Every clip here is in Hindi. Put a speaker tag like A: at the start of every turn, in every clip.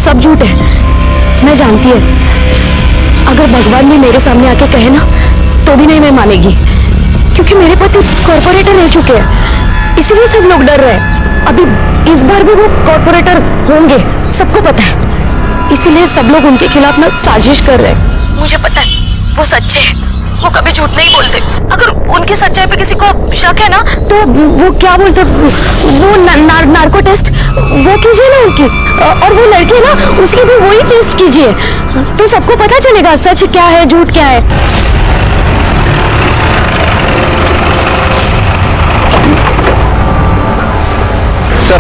A: सब झूठ है, मैं जानती है। अगर भगवान भी मेरे सामने आके कहे ना तो भी नहीं मैं मानेगी, क्योंकि मेरे पति कॉर्पोरेटर रह चुके हैं, इसलिए सब लोग डर रहे हैं। अभी इस बार भी वो कॉर्पोरेटर होंगे, सबको पता है, इसीलिए सब लोग उनके खिलाफ ना साजिश कर रहे हैं। मुझे पता है वो सच्चे हैं, वो कभी झूठ नहीं बोलते। अगर उनकी सच्चाई पे किसी को शक है ना तो वो क्या बोलते, वो नार्को टेस्ट वो कीजिए ना उनकी, और वो लड़के ना उसकी भी वही टेस्ट कीजिए, तो सबको पता चलेगा सच क्या है झूठ क्या है।
B: सर,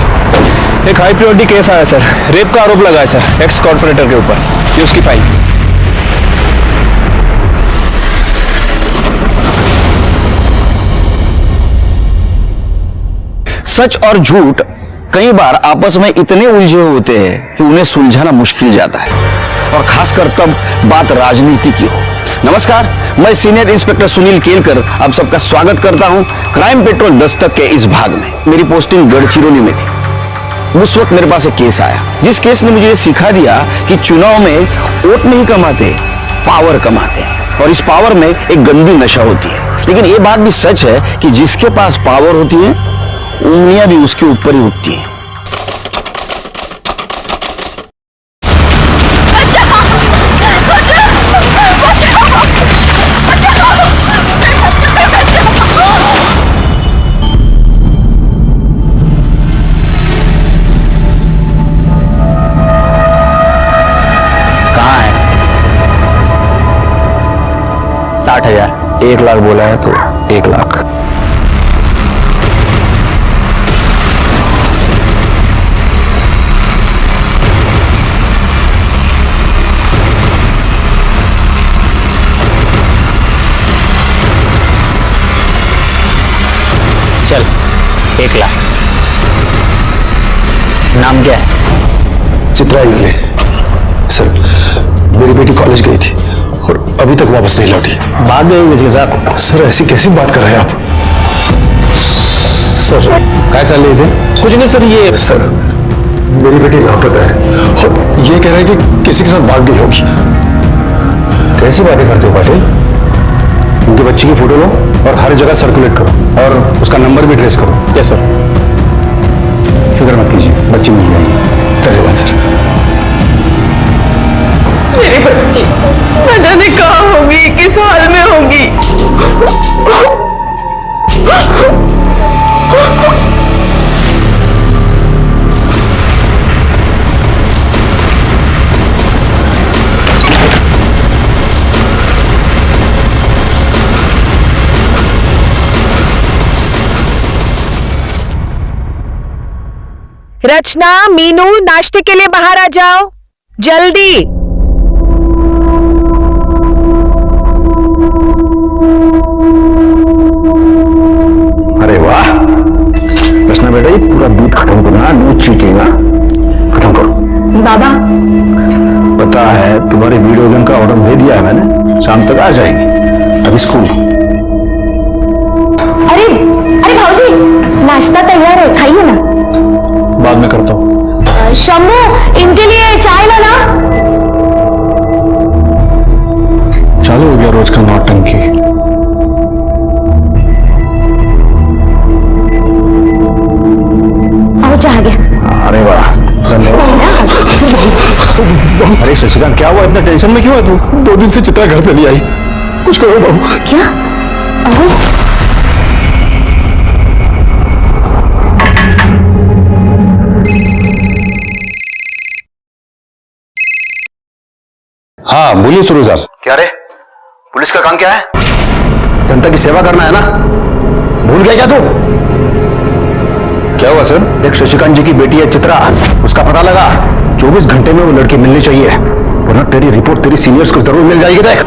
B: एक हाई प्रायोरिटी केस आया सर, रेप का आरोप लगा है सर एक्स कॉर्पोरेटर के ऊपर, ये उसकी फाइल।
C: सच और झूठ कई बार आपस में इतने उलझे होते हैं कि उन्हें सुलझाना मुश्किल जाता है, और खासकर तब बात राजनीति की हो। नमस्कार, मैं सीनियर इंस्पेक्टर सुनील केलकर आप सबका स्वागत करता हूं क्राइम पेट्रोल दस्तक के इस भाग में। मेरी पोस्टिंग गढ़चिरौली में थी। उस वक्त मेरे पास एक केस आया, जिस केस ने मुझे ये सिखा दिया कि चुनाव में वोट नहीं कमाते, पावर कमाते हैं, और इस पावर में एक गंदी नशा होती है। लेकिन ये बात भी सच है कि जिसके पास पावर होती है उंगलियां भी उसके ऊपर ही उठती हैं।
B: कहाँ है? 60,000। 1 लाख बोला है तो 1 लाख। चल, 1 लाख। नाम क्या है?
D: चित्रा इंगले। सर, मेरी बेटी कॉलेज गई थी और अभी तक वापस नहीं लौटी।
B: भाग गए किसी के साथ?
D: सर, ऐसी कैसी बात कर रहे हैं आप?
B: सर, क्या चल रही थी? कुछ नहीं सर, ये
D: सर, मेरी बेटी लापता है और ये कह रहे हैं कि किसी के साथ भाग गई होगी।
B: कैसी बातें करते हो पाटिल? उनके बच्ची की फोटो लो और हर जगह सर्कुलेट करो और उसका नंबर भी ट्रेस करो। Yes sir. फिक्र मत कीजिए, बच्ची मिल जाएगी।
D: धन्यवाद सर।
A: मेरी बच्ची न जाने कहाँ होगी, किस हाल में होगी। रचना, मीनू, नाश्ते के लिए बाहर आ जाओ जल्दी।
C: अरे वाह रचना बेटा, ये पूरा दूध खत्म करना, दूध चीटेगा, खत्म करो।
A: बाबा,
C: पता है तुम्हारे वीडियो गेम का ऑर्डर दे दिया है मैंने, शाम तक आ जाएगी। अभी स्कूल।
A: अरे अरे भाऊजी, नाश्ता तैयार है, खाइए ना।
B: बाद में करता हूँ।
A: शम्भू, इनके लिए चाय लाना।
B: चालू हो गया रोज का नौटंकी।
A: आओ, चाह आ गया।
C: अरे वाह, धन्यवाद। अरे शशिकांत, क्या हुआ? इतना टेंशन में क्यों है तू?
D: 2 दिन से चित्रा घर पे नहीं आई, कुछ करो बाबू।
A: क्या? आओ।
C: हाँ बोलिए सुरू साहब। क्या रे, पुलिस का काम क्या है? जनता की सेवा करना है ना, भूल गया क्या तू? क्या हुआ सर? देख, शशिकांत जी की बेटी है चित्रा, उसका पता लगा। 24 घंटे में वो लड़की मिलनी चाहिए, वरना तेरी रिपोर्ट तेरी सीनियर्स को जरूर मिल जाएगी। देख,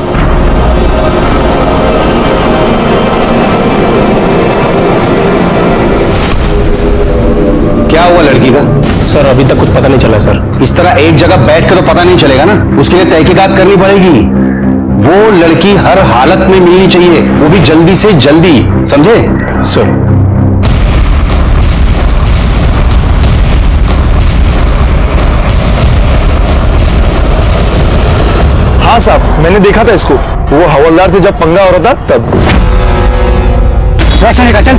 B: क्या हुआ लड़की का? सर, अभी तक कुछ पता नहीं चला सर।
C: इस तरह एक जगह बैठ के तो पता नहीं चलेगा ना, उसके लिए तहकीकात करनी पड़ेगी। वो लड़की हर हालत में मिलनी चाहिए, वो भी जल्दी से जल्दी, समझे?
B: सर,
D: हाँ साहब, मैंने देखा था इसको, वो हवलदार से जब पंगा हो रहा था तब।
B: वैसे नहीं, चल।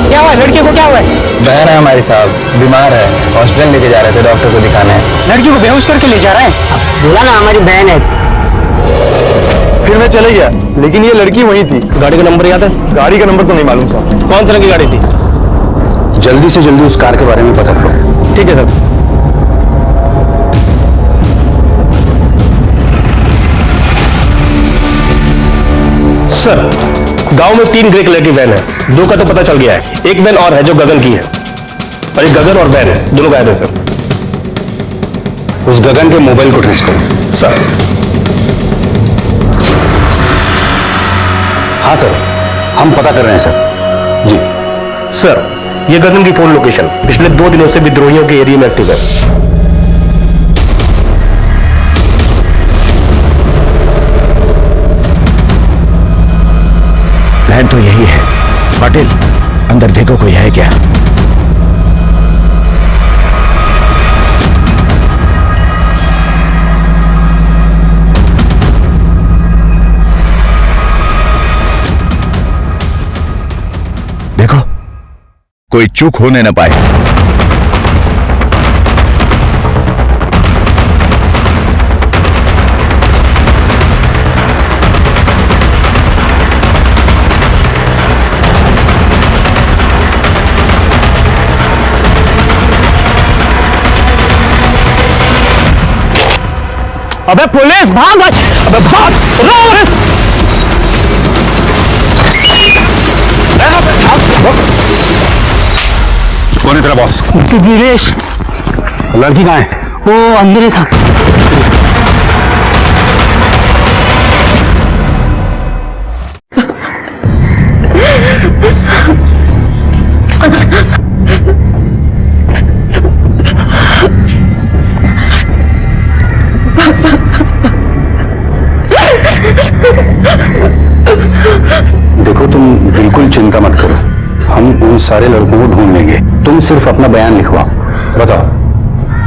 B: क्या हुआ लड़की को, क्या हुआ?
E: बहन है हमारी साहब, बीमार है, हॉस्पिटल लेके जा रहे थे डॉक्टर को दिखाने।
B: लड़की को बेहोश करके ले जा रहा है? बोला ना हमारी बहन है।
D: फिर मैं चले गया, लेकिन ये लड़की वही थी।
B: गाड़ी का नंबर याद है?
D: गाड़ी का नंबर तो नहीं मालूम साहब।
B: कौन तरह की गाड़ी थी?
C: जल्दी से जल्दी उस कार के बारे में पता करो।
B: ठीक है सर।
F: सर, गांव में 3 ग्रे कलर की वैन है, 2 का तो पता चल गया है, एक वैन और है जो गगन की है, और एक गगन और वैन है, दोनों गायब है सर।
C: उस गगन के मोबाइल को ट्रेस करो।
F: सर।
C: हाँ सर, हम पता कर रहे हैं सर। जी
F: सर, ये गगन की फोन लोकेशन पिछले 2 दिनों से विद्रोहियों के एरिया में एक्टिव है।
G: प्लान तो यही है। पाटिल, अंदर देखो कोई है क्या? देखो, कोई चूक होने न पाए।
B: अबे पुलिस, भाग! अबे भाग!
C: कौन है तेरा बॉस?
B: दिनेश।
C: लड़की कहाँ है?
B: वो अंदर है साहब।
C: देखो, तुम बिल्कुल चिंता मत करो, हम उन सारे लड़कों को ढूंढ लेंगे। तुम सिर्फ अपना बयान लिखवाओ। बताओ,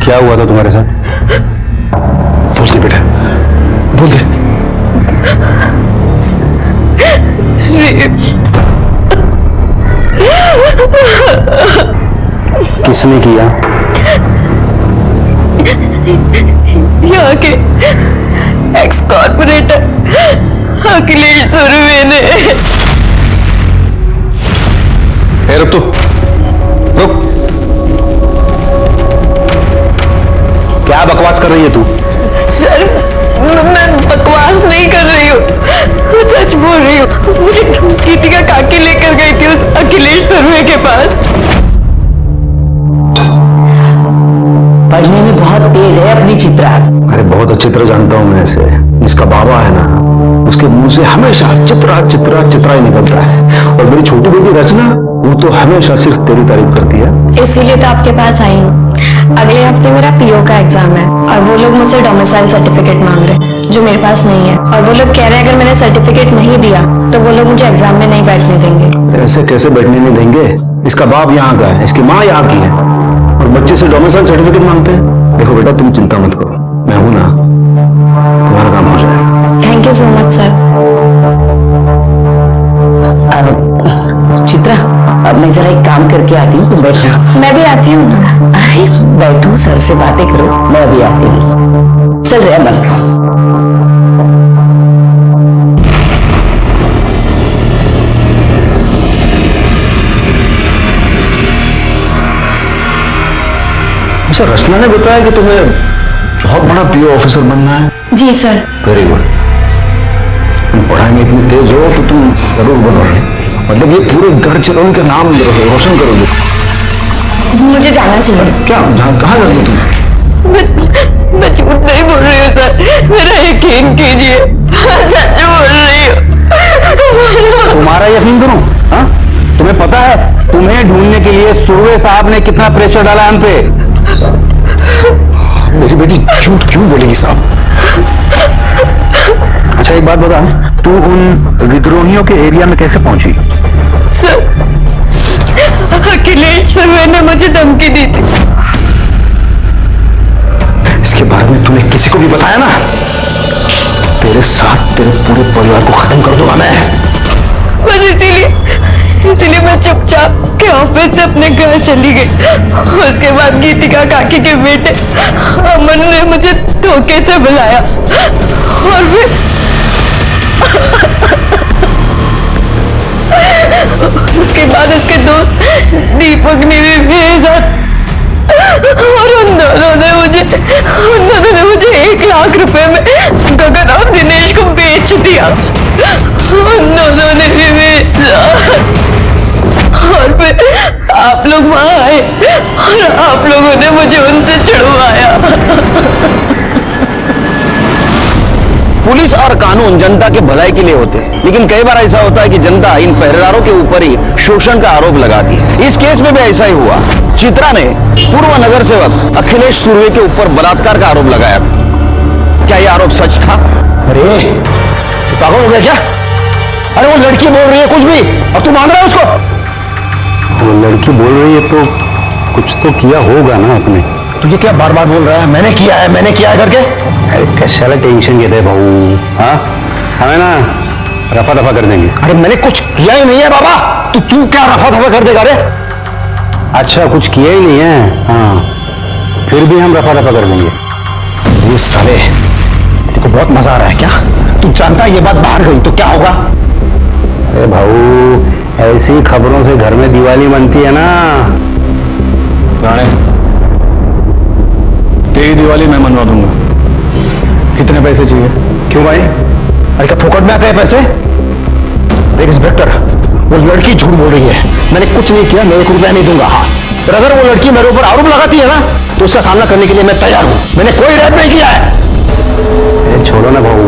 C: क्या हुआ था तुम्हारे साथ?
D: बोल दे बेटा, बोल दे।
C: किसने किया?
A: यहाँ के एक्स कॉर्पोरेटर अखिलेश सुरवे ने।
C: रुक, तू रुक। क्या बकवास कर रही है तू?
A: सर, मैं बकवास नहीं कर रही हूँ, सच बोल रही हूँ। मुझे गीतिका काकी लेकर गई थी उस अखिलेश सुरवे के पास।
H: पढ़ने में बहुत तेज है अपनी चित्रा।
D: अरे बहुत अच्छी तरह जानता हूँ मैं इसे। इसका बाबा है ना, उसके मुंह से हमेशा चित्रा चित्रा चित्रा ही निकलता है। और मेरी छोटी बेटी रचना, वो तो हमेशा सिर्फ तेरी तारीफ करती है।
I: इसीलिए तो आपके पास आई हूँ। अगले हफ्ते मेरा पीओ का एग्जाम है और वो लोग मुझसे डोमिसाइल सर्टिफिकेट मांग रहे हैं जो मेरे पास नहीं है। और वो लोग कह रहे हैं अगर मैंने सर्टिफिकेट नहीं दिया तो वो लोग मुझे एग्जाम में नहीं बैठने देंगे।
D: ऐसे कैसे बैठने नहीं देंगे? इसका बाप यहाँ का है, इसकी माँ यहाँ की है, और बच्चे से डोमिसाइल सर्टिफिकेट मांगते हैं। देखो बेटा, तुम चिंता मत करो, मैं हूं ना, तुम्हारा काम हो जाएगा।
I: Thank you so much sir.
H: Chitra, अब मैं जरा एक काम करके आती हूँ, तुम बैठना।
I: मैं भी आती हूँ।
H: अरे बैठो, सर से बातें करो, मैं अभी आती हूँ। चल रहे मन।
D: सर, रचना ने बताया कि तुम्हें बहुत बड़ा पीओ ऑफिसर बनना है।
I: जी सर।
D: Very good. तुम पढ़ाई में इतनी तेज हो तो तुम जरूर बनोगे, मतलब ये पूरे गढ़चिरौली का नाम रोशन करोगे।
I: मुझे जाना चाहिए।
D: क्या, कहाँ जाओगे तुम?
A: मैं झूठ नहीं बोल रही हूँ सर, मेरा यकीन कीजिए, सच बोल रही हूँ।
C: तुम्हारा यकीन करूं? हाँ? तुम्हें पता है तुम्हें ढूंढने के लिए सुरवे साहब ने कितना प्रेशर डाला हम पे?
D: मेरी बेटी झूठ क्यों बोलेगी साहब?
C: अच्छा एक बात बता, तू उन विद्रोहियों के एरिया में कैसे पहुंची?
A: सर, अखिलेश सुरवे ने मुझे धमकी दी थी।
D: इसके बारे में तूने किसी को भी बताया ना, तेरे साथ तेरे पूरे परिवार को खत्म कर दूंगा मैं।
A: बस इसीलिए मैं चुपचाप उसके ऑफिस से अपने घर चली गई। उसके बाद गीतिका काकी के बेटे अमन ने मुझे धोखे से बुलाया और फिर उसके बाद उसके दोस्त दीपक ने भी भेजा और उन दोनों ने मुझे 1 लाख रुपए में गगन और दिनेश को बेच दिया। उन दोनों ने भी बेचा और फिर आप लोग वहां आए और आप लोगों ने मुझे उनसे छुड़वाया।
C: पुलिस और कानून जनता के भलाई के लिए होते हैं, लेकिन कई बार ऐसा होता है कि जनता इन पहरेदारों के ऊपर ही शोषण का आरोप लगाती है। इस केस में भी ऐसा ही हुआ। चित्रा ने पूर्व नगर सेवक अखिलेश सुर्वे के ऊपर बलात्कार का आरोप लगाया था। क्या यह आरोप सच था?
D: अरे पागल हो गया क्या? अरे वो लड़की बोल रही है कुछ भी और तू मान रहा है उसको?
B: वो लड़की बोल रही है तो कुछ तो किया होगा ना आपने।
D: तू ये क्या बार बार बोल रहा है मैंने किया है करके?
B: अरे कैसा टेंशन घेते भाऊ, हाँ हमें ना रफा दफा कर देंगे।
D: अरे मैंने कुछ किया ही नहीं है बाबा, तो तू क्या रफा दफा कर देगा? रे
B: अच्छा कुछ किया ही नहीं है, हाँ फिर भी हम रफा दफा कर देंगे।
D: ये साले तेरे को बहुत मजा आ रहा है क्या? तू जानता है ये बात बाहर गई तो क्या होगा?
B: अरे भाऊ ऐसी खबरों से घर में दिवाली बनती है ना।
G: राणे, तेरी दिवाली मैं मनवा दूंगा। कितने पैसे चाहिए?
D: क्यों भाई? अरे क्या फोकट में आते हैं पैसे? देख इंस्पेक्टर, वो लड़की झूठ बोल रही है, मैंने कुछ नहीं किया, मेरे को रुपया नहीं दूंगा। हाँ पर अगर वो लड़की मेरे ऊपर आरोप लगाती है ना तो उसका सामना करने के लिए मैं तैयार हूं। मैंने कोई रेप नहीं किया है।
B: अरे छोड़ो ना भाऊ,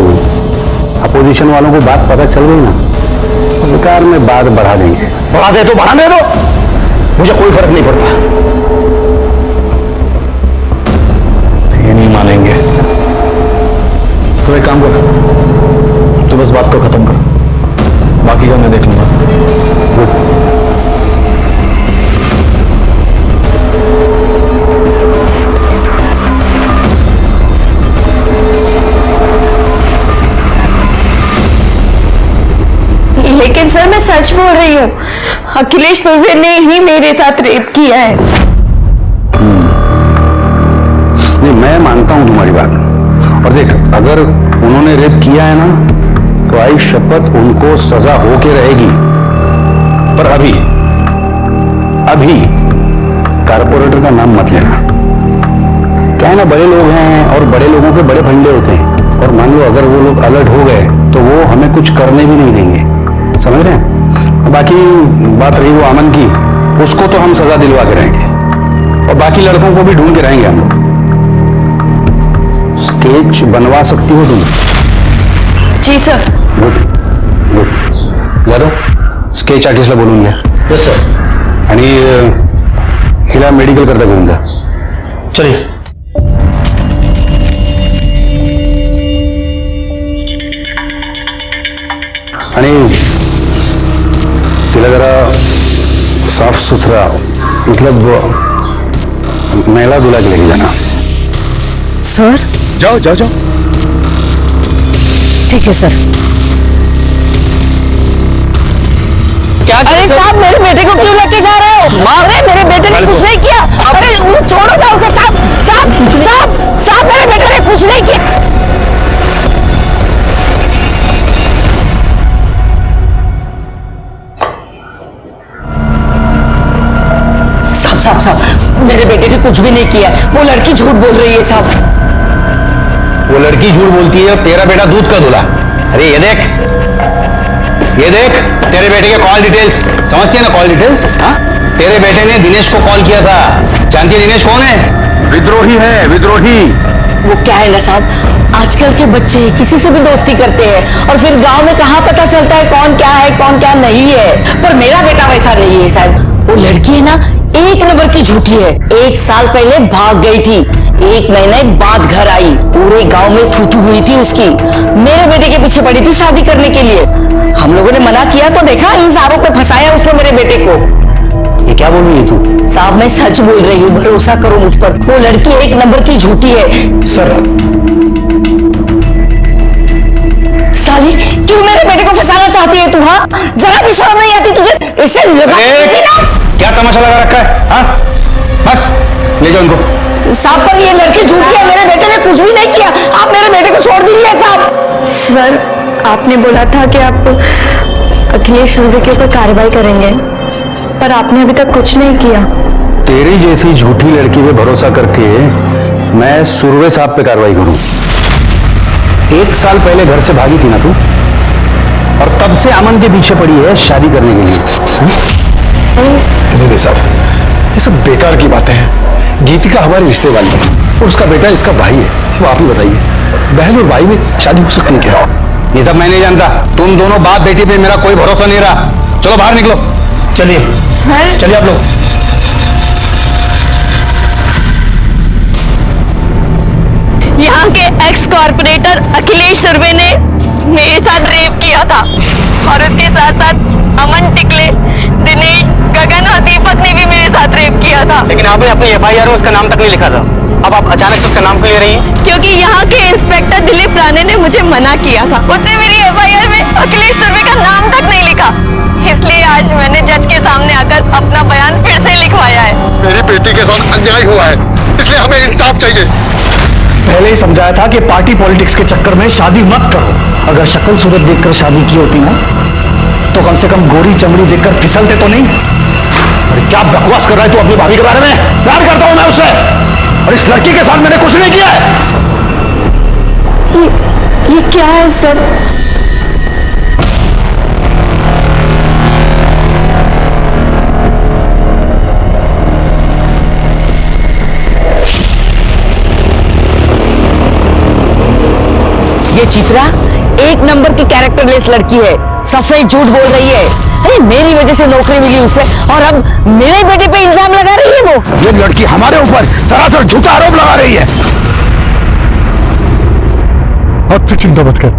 B: अपोजिशन वालों को बात पता चल गई ना, सरकार में बात बढ़ा देंगे।
D: बढ़ा दे तो बढ़ाने दो, मुझे कोई फर्क नहीं पड़ता।
G: ये नहीं मानेंगे तो एक काम कर, तू बस बात को खत्म कर, बाकी का मैं देख लूंगा।
A: लेकिन सर मैं सच बोल रही हूँ, अखिलेश सुर्वे ने ही मेरे साथ रेप किया है।
B: नहीं मैं मानता हूं तुम्हारी बात, और देख अगर उन्होंने रेप किया है ना तो आई शपथ उनको सजा होके रहेगी। पर अभी कारपोरेटर का नाम मत लेना। क्या है ना, बड़े लोग हैं और बड़े लोगों के बड़े फंडे होते हैं, और मान लो अगर वो लोग अलर्ट हो गए तो वो हमें कुछ करने भी नहीं देंगे, समझ रहे हैं? बाकी बात रही वो अमन की, उसको तो हम सजा दिलवा के रहेंगे, और बाकी लड़कों को भी ढूंढ के रहेंगे हम लोग। स्केच बनवा सकती हो तुम?
A: जी sir.
B: Good good, Jadhav sketch आर्टिस्टला बोलून घ्या।
F: Yes sir.
B: आणि हिला मेडिकल करता घेऊन जा।
F: चलिए।
B: आणि तिला जरा साफ सुथरा मतलब महिला दुला के लेके जाना।
A: सर
G: जाओ जाओ जाओ।
A: ठीक है सर।
H: क्या?
A: अरे साहब मेरे बेटे को क्यों लेके जा रहे हो? अरे मेरे बेटे ने कुछ नहीं किया। अरे वो छोड़ो ना उसे। साहब साहब साहब साहब मेरे बेटे ने कुछ नहीं किया।
H: साहब मेरे बेटे ने कुछ भी नहीं किया, वो लड़की झूठ बोल रही है साहब।
F: वो लड़की झूठ बोलती है, तेरा बेटा दूध का दूल्हा। अरे ये देख तेरे बेटे के कॉल डिटेल्स, समझती है ना कॉल डिटेल्स? हाँ तेरे बेटे ने दिनेश को कॉल किया था। जानती है दिनेश कौन है?
B: विद्रोही है, विद्रोही।
H: वो क्या है ना साहब, आजकल के बच्चे किसी से भी दोस्ती करते हैं और फिर गांव में कहाँ पता चलता है कौन क्या है कौन क्या नहीं है। पर मेरा बेटा वैसा नहीं है साहब। वो लड़की है ना, 1 नंबर की झूठी है। 1 साल पहले भाग गई थी, 1 महीने बाद घर आई, पूरे गांव में थू हुई थी उसकी। मेरे बेटे के पीछे पड़ी थी शादी करने के लिए। हम लोगों ने मना किया तो देखा, इस आरोप पे फंसाया उसने मेरे बेटे को।
D: ये
B: क्या बोल रही है तू?
H: साहब मैं सच बोल रही हूँ, भरोसा करो मुझ पर। वो लड़की एक नंबर की झूठी है।
B: सर
H: साली, क्यों मेरे बेटे को फंसाना चाहती है तू? हाँ, जरा भी शर्म नहीं आती तुझे? इसे लगा ना।
B: क्या तमाशा लगा रखा है? हाँ बस ले जाओ इनको।
H: साहब पर ये लड़की झूठी है, मेरे बेटे ने कुछ भी नहीं किया। आप मेरे बेटे को छोड़ दीजिए साहब।
I: सर, आपने बोला था कि आप अखिलेश सुरवे के ऊपर कार्रवाई करेंगे, पर आपने अभी तक कुछ नहीं किया।
B: तेरी जैसी झूठी लड़की पे भरोसा करके मैं सुरवे साहब पे कार्रवाई करूं? 1 साल पहले घर से भागी थी ना तू, और तब से अमन के पीछे पड़ी है शादी करने के लिए।
D: नहीं साहब, ये सब बेकार की बातें हैं। गीतिका हमारे रिश्ते वाली है और उसका बेटा इसका भाई है। वो आप ही बताइए, बहन और भाई में शादी हो सकती है क्या?
B: ये सब मैं नहीं जानता। तुम दोनों बाप बेटी पे मेरा कोई भरोसा नहीं रहा। चलो बाहर निकलो।
F: चलिए
I: सर,
F: चलिए आप लोग।
A: यहाँ के एक्स कॉर्पोरेटर अखिलेश सुरवे ने मेरे साथ रेप किया था, और उसके साथ साथ अमन टिकले, दिनेश, गगन और दीपक ने भी मेरे साथ रेप किया था।
F: लेकिन आपने अपनी एफआईआर में उसका नाम तक नहीं लिखा था। अब आप अचानक से उसका नाम क्यों ले रही हैं?
A: क्योंकि यहाँ के इंस्पेक्टर दिलीप राणे ने मुझे मना किया था। उसने मेरी एफआईआर में अखिलेश सुरवे का नाम तक नहीं लिखा, इसलिए आज मैंने जज के सामने आकर अपना बयान फिर से लिखवाया है।
D: मेरी बेटी के साथ अन्याय हुआ है, इसलिए हमें इंसाफ चाहिए।
G: पहले ही समझाया था कि पार्टी पॉलिटिक्स के चक्कर में शादी मत करो। अगर शक्ल सूरत देखकर शादी की होती ना, तो कम से कम गोरी चमड़ी देखकर फिसलते तो नहीं।
D: अरे क्या बकवास कर रहा है तू अपनी भाभी के बारे में? प्यार करता हूं मैं उससे, और इस लड़की के साथ मैंने कुछ नहीं किया है।
I: ये क्या है सर?
H: ये चित्रा एक नंबर की कैरेक्टरलेस लड़की है, सफेद झूठ बोल रही है। अरे मेरी वजह से नौकरी मिली उसे, और अब मेरे बेटे पे इल्जाम लगा रही है वो।
D: ये लड़की हमारे ऊपर सरासर झूठा आरोप लगा रही है।
J: अब तक चिंता मत कर,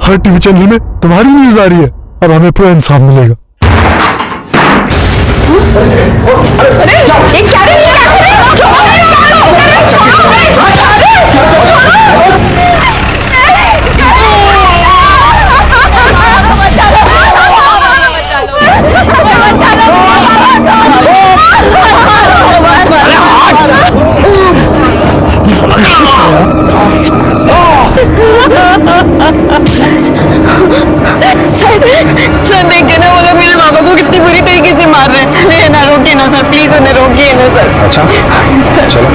J: हर टीवी चैनल में तुम्हारी न्यूज आ रही है। अब हमें पूरा इंसाफ मिलेगा।
A: अरे ये क्या रे? सर देखिए ना, वो लोग मेरे बाबा को कितनी बुरी तरीके से मार रहे हैं। चलिए ना, रोकिए ना सर, प्लीज उन्हें रोकिए ना सर।
B: अच्छा चलो।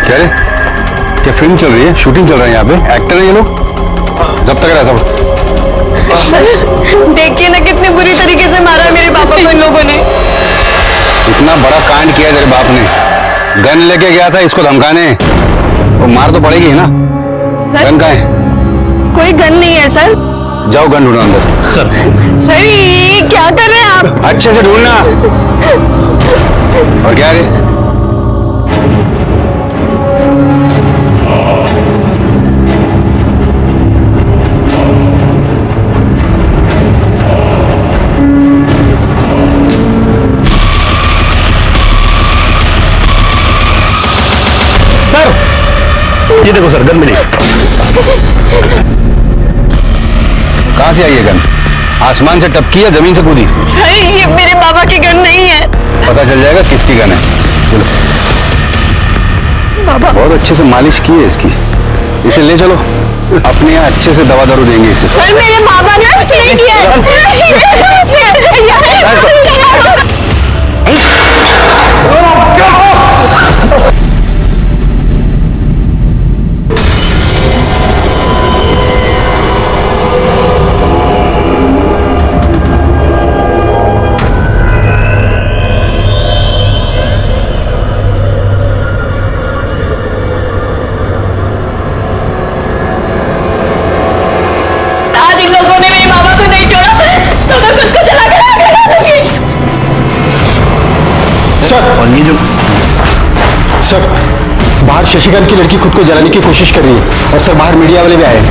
B: क्या रे, क्या फिल्म चल रही है? शूटिंग चल रहा है यहाँ पे? एक्टर है ये लोग? जब तक रहा सब।
A: देखिए ना, कितनी बुरी तरीके से मारा है मेरे पापा को इन लोगों ने।
B: इतना बड़ा कांड किया तेरे बाप ने। गन लेके गया था इसको धमकाने, वो मार तो पड़ेगी ना।
A: सर
B: गन कहाँ है?
A: कोई गन नहीं है सर।
B: जाओ गन ढूंढो अंदर।
A: सर ये क्या कर रहे हैं आप?
B: अच्छे से ढूंढना। और क्या रे?
F: ये देखो सर, गन मिली।
B: कहां से आई ये गन? आसमान से टपकी या जमीन से कूदी?
A: सर ये मेरे बाबा की गन नहीं है।
B: पता चल जाएगा किसकी गन है। चलो।
A: बाबा
B: बहुत अच्छे से मालिश की है इसकी। इसे ले चलो, अपने यहाँ अच्छे से दवा दारू देंगे इसे।
A: सर मेरे बाबा ने कुछ नहीं किया।
D: सर बाहर शशिकांत की लड़की खुद को जलाने की कोशिश कर रही है, और सर बाहर मीडिया वाले भी आए हैं।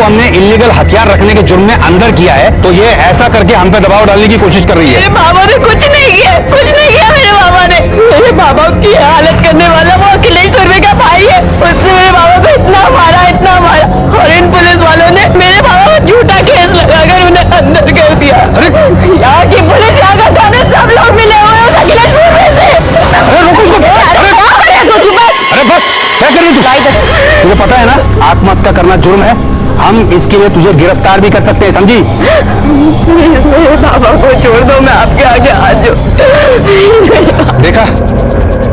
B: हमने इलीगल हथियार रखने के जुर्म में अंदर किया है, तो ये ऐसा करके हम पे दबाव डालने की कोशिश कर रही है।
A: मेरे बाबा ने कुछ नहीं किया, कुछ नहीं किया मेरे बाबा ने। मेरे बाबा की हालत करने वाला वो अखिलेश सुरवे का भाई है। उसने मेरे बाबा को इतना मारा और इन पुलिस वालों ने मेरे बाबा को झूठा केस लगाकर उन्हें अंदर कर दिया। यहाँ की पुलिस, यहाँ का थाने, सब लोग मिले हुए हैं उस अखिलेश सुरवे से।
B: अरे बस, क्या कर रही तू? तुझे पता है ना आत्महत्या करना जुर्म है। हम इसके लिए तुझे गिरफ्तार भी कर सकते हैं, समझी?
A: मेरे बाबा को छोड़ दो, मैं आपके आगे हाथ जोड़।
B: देखा,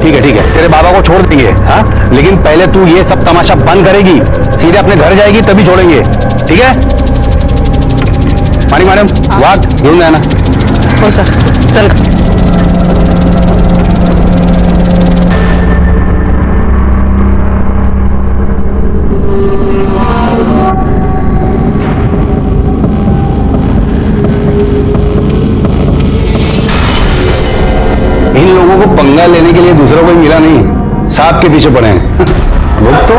B: ठीक है तेरे बाबा को छोड़ देंगे, हाँ? लेकिन पहले तू ये सब तमाशा बंद करेगी, सीधे अपने घर जाएगी, तभी छोड़ेंगे, ठीक है? पानी मैडम, वाद घेऊन जाना।
A: हो सर, चल।
B: इन लोगों को पंगा लेने के लिए दूसरा कोई मिला नहीं, सांप के पीछे पड़े हैं। वो तो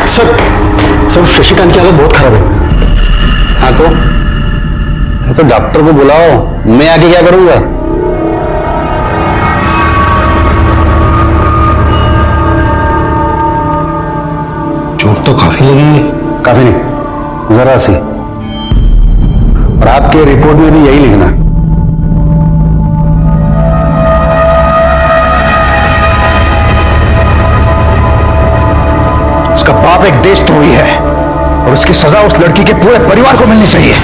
D: सर शशिकांत की हालत बहुत खराब है।
B: हाँ तो डॉक्टर को बुलाओ, मैं आके क्या करूंगा?
D: चोट तो काफी लगी है।
B: काफी नहीं, जरा सी। और आपके रिपोर्ट में भी यही लिखना।
D: उसका बाप एक देशद्रोही है और उसकी सजा उस लड़की के पूरे परिवार को मिलनी चाहिए।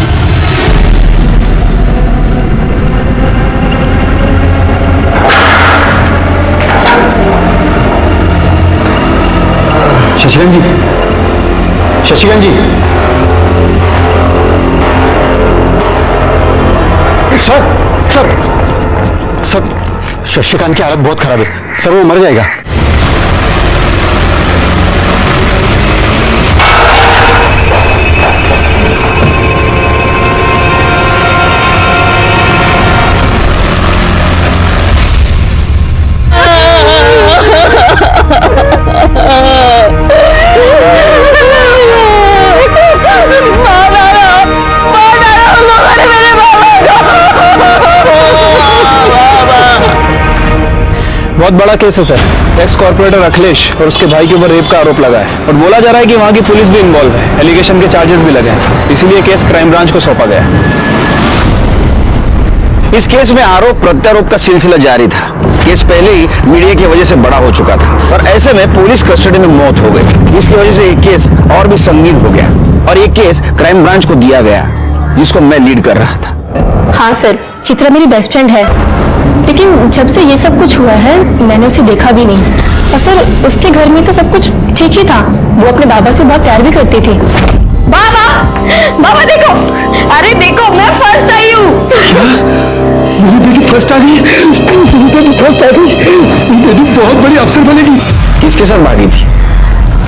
D: शशिकांत जी, शशिकांत जी, सर शशिकांत की हालत बहुत खराब है सर, वो मर जाएगा।
E: बहुत बड़ा केस है सर। एक्स कॉर्पोरेटर अखिलेश और उसके भाई के ऊपर रेप का आरोप लगा है और बोला जा रहा है कि वहां की पुलिस भी इन्वॉल्व है। एलिगेशन के चार्जेस भी लगे हैं, इसीलिए केस क्राइम ब्रांच को सौंपा गया है।
C: इस केस में आरोप प्रत्यारोप का सिलसिला जारी था। केस पहले ही मीडिया की वजह से बड़ा हो चुका था और ऐसे में पुलिस कस्टडी में मौत हो गई। इसकी वजह से ये केस और भी संगीन हो गया और ये केस क्राइम ब्रांच को दिया गया, जिसको मैं लीड कर रहा था।
I: हाँ सर, चित्रा मेरी बेस्ट फ्रेंड है, लेकिन जब से ये सब कुछ हुआ है मैंने उसे देखा भी नहीं। और सर उसके घर में तो सब कुछ ठीक ही था, वो अपने बाबा से बहुत प्यार भी करती थी।
A: बाबा देखो, अरे देखो मैं फर्स्ट आई हूँ।
D: मेरी बेटी फर्स्ट आ गई, मेरी बेटी फर्स्ट आ गई, मेरी बेटी बहुत बड़ी अफसर बनेगी।
C: किसके साथ भागी थी?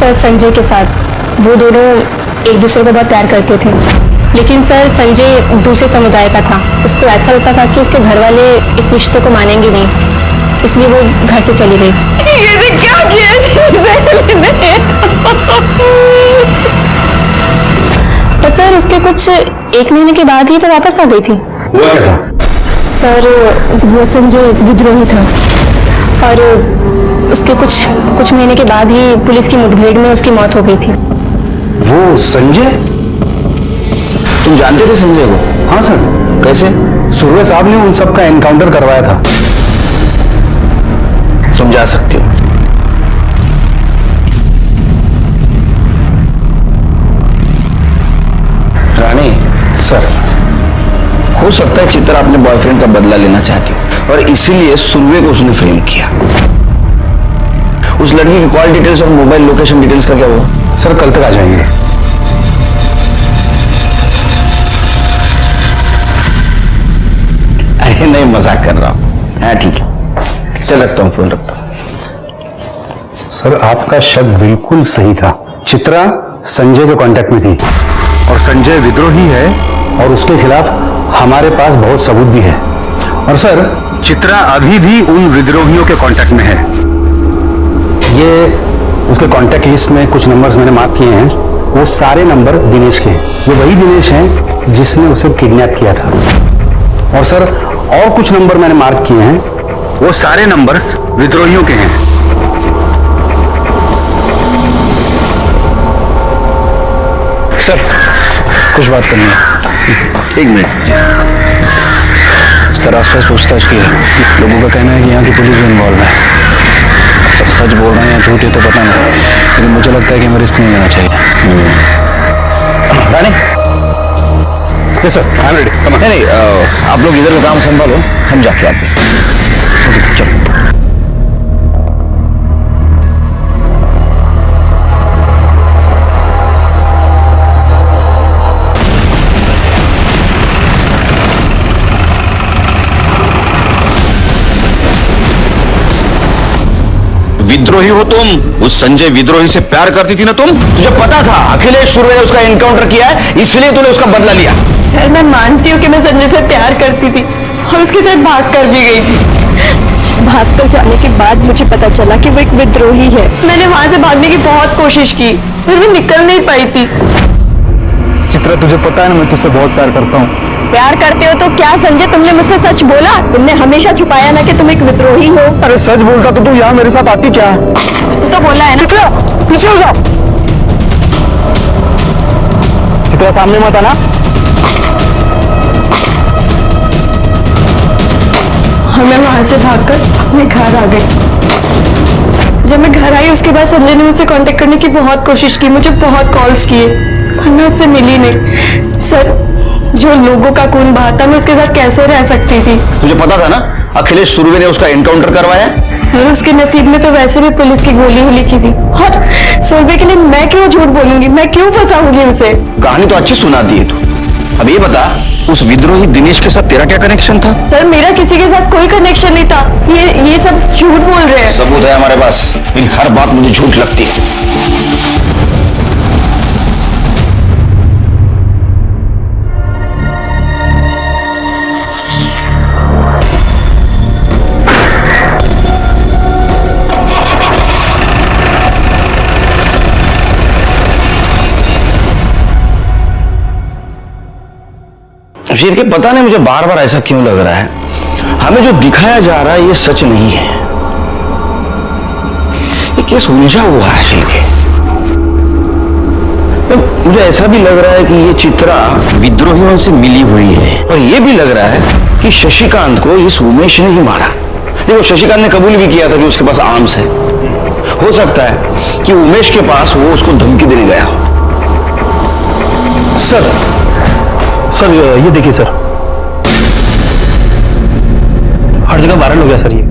I: सर संजय के साथ। वो दोनों एक दूसरे को बहुत प्यार करते थे, लेकिन सर संजय दूसरे समुदाय का था। उसको ऐसा लगता था कि उसके घर वाले इस रिश्ते को मानेंगे नहीं, इसलिए वो घर से चली गई।
A: ये क्या किया
I: पर सर उसके कुछ 1 महीने के बाद ही वो वापस आ गई थी।
B: हुआ क्या था?
I: सर वो संजय विद्रोही था और उसके कुछ महीने के बाद ही पुलिस की मुठभेड़ में उसकी मौत हो गई थी।
B: वो संजय?
C: तुम जानते थे संजय को?
B: हाँ सर।
C: कैसे?
B: सुरवे साहब ने उन सबका एनकाउंटर करवाया था।
C: तुम जा सकते हो। रानी
B: सर,
C: हो सकता है चित्रा अपने बॉयफ्रेंड का बदला लेना चाहती हो और इसीलिए सुरवे को उसने फ्रेम किया। उस लड़की की कॉल डिटेल्स और मोबाइल लोकेशन डिटेल्स का क्या हुआ?
B: सर कल तक आ जाएंगे।
C: अरे नहीं, मजाक कर रहा हूं। हाँ ठीक है, चल रखता हूँ, फोन रखता हूँ।
B: सर आपका शक बिल्कुल सही था। चित्रा संजय के कांटेक्ट में थी और संजय विद्रोही है और उसके खिलाफ हमारे पास बहुत सबूत भी है। और सर चित्रा अभी भी उन विद्रोहियों के कांटेक्ट में है। ये उसके कांटेक्ट लिस्ट में कुछ नंबर्स मैंने मार्क किए हैं, वो सारे नंबर दिनेश के हैं। ये वही दिनेश हैं जिसने उसे किडनैप किया था। और सर, और कुछ नंबर मैंने मार्क किए हैं, वो सारे नंबर्स विद्रोहियों के हैं।
E: सर, कुछ बात करनी है।
C: एक मिनट।
E: सर, आसपास पूछताछ की है। लोगों का कहना है कि यहाँ की पुलिस भी इन्वॉल्व है। सर, सच बोल रहे हैं या झूठ है तो पता नहीं, लेकिन मुझे लगता है कि हमें रिस्क नहीं लेना चाहिए।
C: Rani,
B: yes sir, I am ready.
C: नहीं, आप लोग इधर का काम संभालो, हम जाके आते हैं। चलो। विद्रोही हो तुम? उस संजय विद्रोही से प्यार करती थी ना तुम? तुझे पता था अखिलेश सुर्वे ने उसका एनकाउंटर किया है, इसलिए तूने उसका बदला लिया।
I: यार, मैं मानती हूँ कि मैं संजय से प्यार करती थी और उसके साथ भाग कर भी गई थी।
A: भाग कर जाने के बाद मुझे पता चला कि वो एक विद्रोही है।
I: मैंने वहां से भागने की बहुत कोशिश की, फिर भी निकल नहीं पाई थी।
E: चित्रा, तुझे पता है ना मैं तुझसे बहुत प्यार करता हूँ।
A: प्यार करते हो तो क्या संजय, तुमने मुझसे सच बोला? तुमने हमेशा छुपाया ना कि तुम एक विद्रोही हो।
E: अरे सच बोलता तो तू यहाँ मेरे साथ आती क्या?
I: तो बोला है ना।
E: चित्रा, पीछे हो जा। चित्रा, सामने मत आना।
I: और मैं वहां से भागकर अपने घर आ गई। जब मैं घर आई उसके बाद संजय ने मुझसे कांटेक्ट करने की बहुत कोशिश की, मुझे बहुत कॉल्स किए, पर मैं उससे मिली नहीं। सर, जो लोगों का खून बहाता, मैं उसके साथ कैसे रह सकती थी?
C: तुझे पता था ना अखिलेश सुर्वे ने उसका एनकाउंटर करवाया?
I: सर, उसके नसीब में तो वैसे भी पुलिस की गोली ही लिखी थी। और सुर्वे के लिए मैं क्यों झूठ बोलूंगी? मैं क्यों फंसाऊंगी उसे?
C: कहानी तो अच्छी सुनाती है तू। अब ये बता, उस विद्रोही दिनेश के साथ तेरा क्या कनेक्शन था?
I: सर, मेरा किसी के साथ कोई कनेक्शन नहीं था। ये सब झूठ बोल रहे हैं।
C: सबूत है हमारे पास, लेकिन हर बात मुझे झूठ लगती है। शेर के पता नहीं मुझे बार बार ऐसा क्यों लग रहा है, हमें जो दिखाया जा रहा है ये सच नहीं है। ये केस उलझा हुआ है शेर के। मुझे ऐसा भी लग रहा है कि ये चित्रा विद्रोहियों से मिली हुई है, और ये भी लग रहा है कि शशिकांत को इस उमेश ने ही मारा। देखो, शशिकांत ने कबूल भी किया था कि उसके पास आर्म्स है। हो सकता है कि उमेश के पास वो उसको धमकी देने गया हो।
F: सर, ये देखिए सर, हर जगह वायरल हो गया सर ये।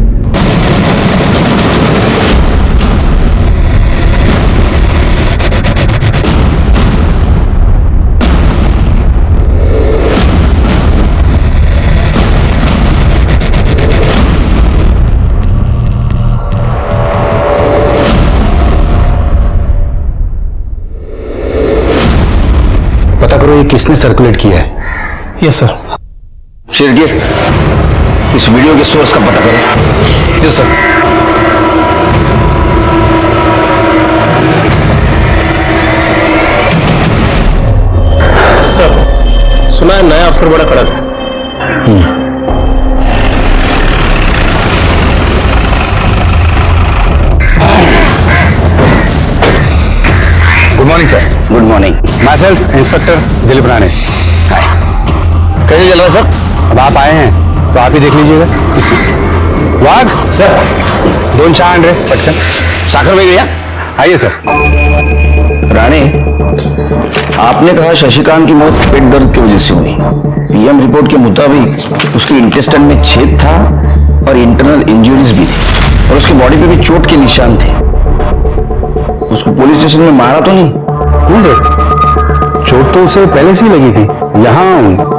B: पता करो ये किसने सर्कुलेट किया है।
F: Yes sir.
C: शेरगे, इस वीडियो के सोर्स का पता करो।
F: Yes sir. सर, सुना है नया अफसर बड़ा कड़क है।
B: Good morning sir.
C: Good morning.
B: Myself inspector Dilip Rane.
C: Hi, कैसे चल रहा है सर?
B: अब आप आए हैं तो आप ही देख लीजिएगा। वाघ सर, 2 चाय अंडे पटकन।
C: साखर में गया?
B: आइए सर।
C: राणे, आपने कहा शशिकांत की मौत पेट दर्द की वजह से हुई। पीएम रिपोर्ट के मुताबिक उसके इंटेस्टाइन में छेद था और इंटरनल इंजरीज भी थी, और उसकी बॉडी पे भी चोट के निशान थे। उसको पुलिस स्टेशन में मारा तो नहीं?
B: नहीं सर, चोट तो उसे पहले से ही लगी थी। यहाँ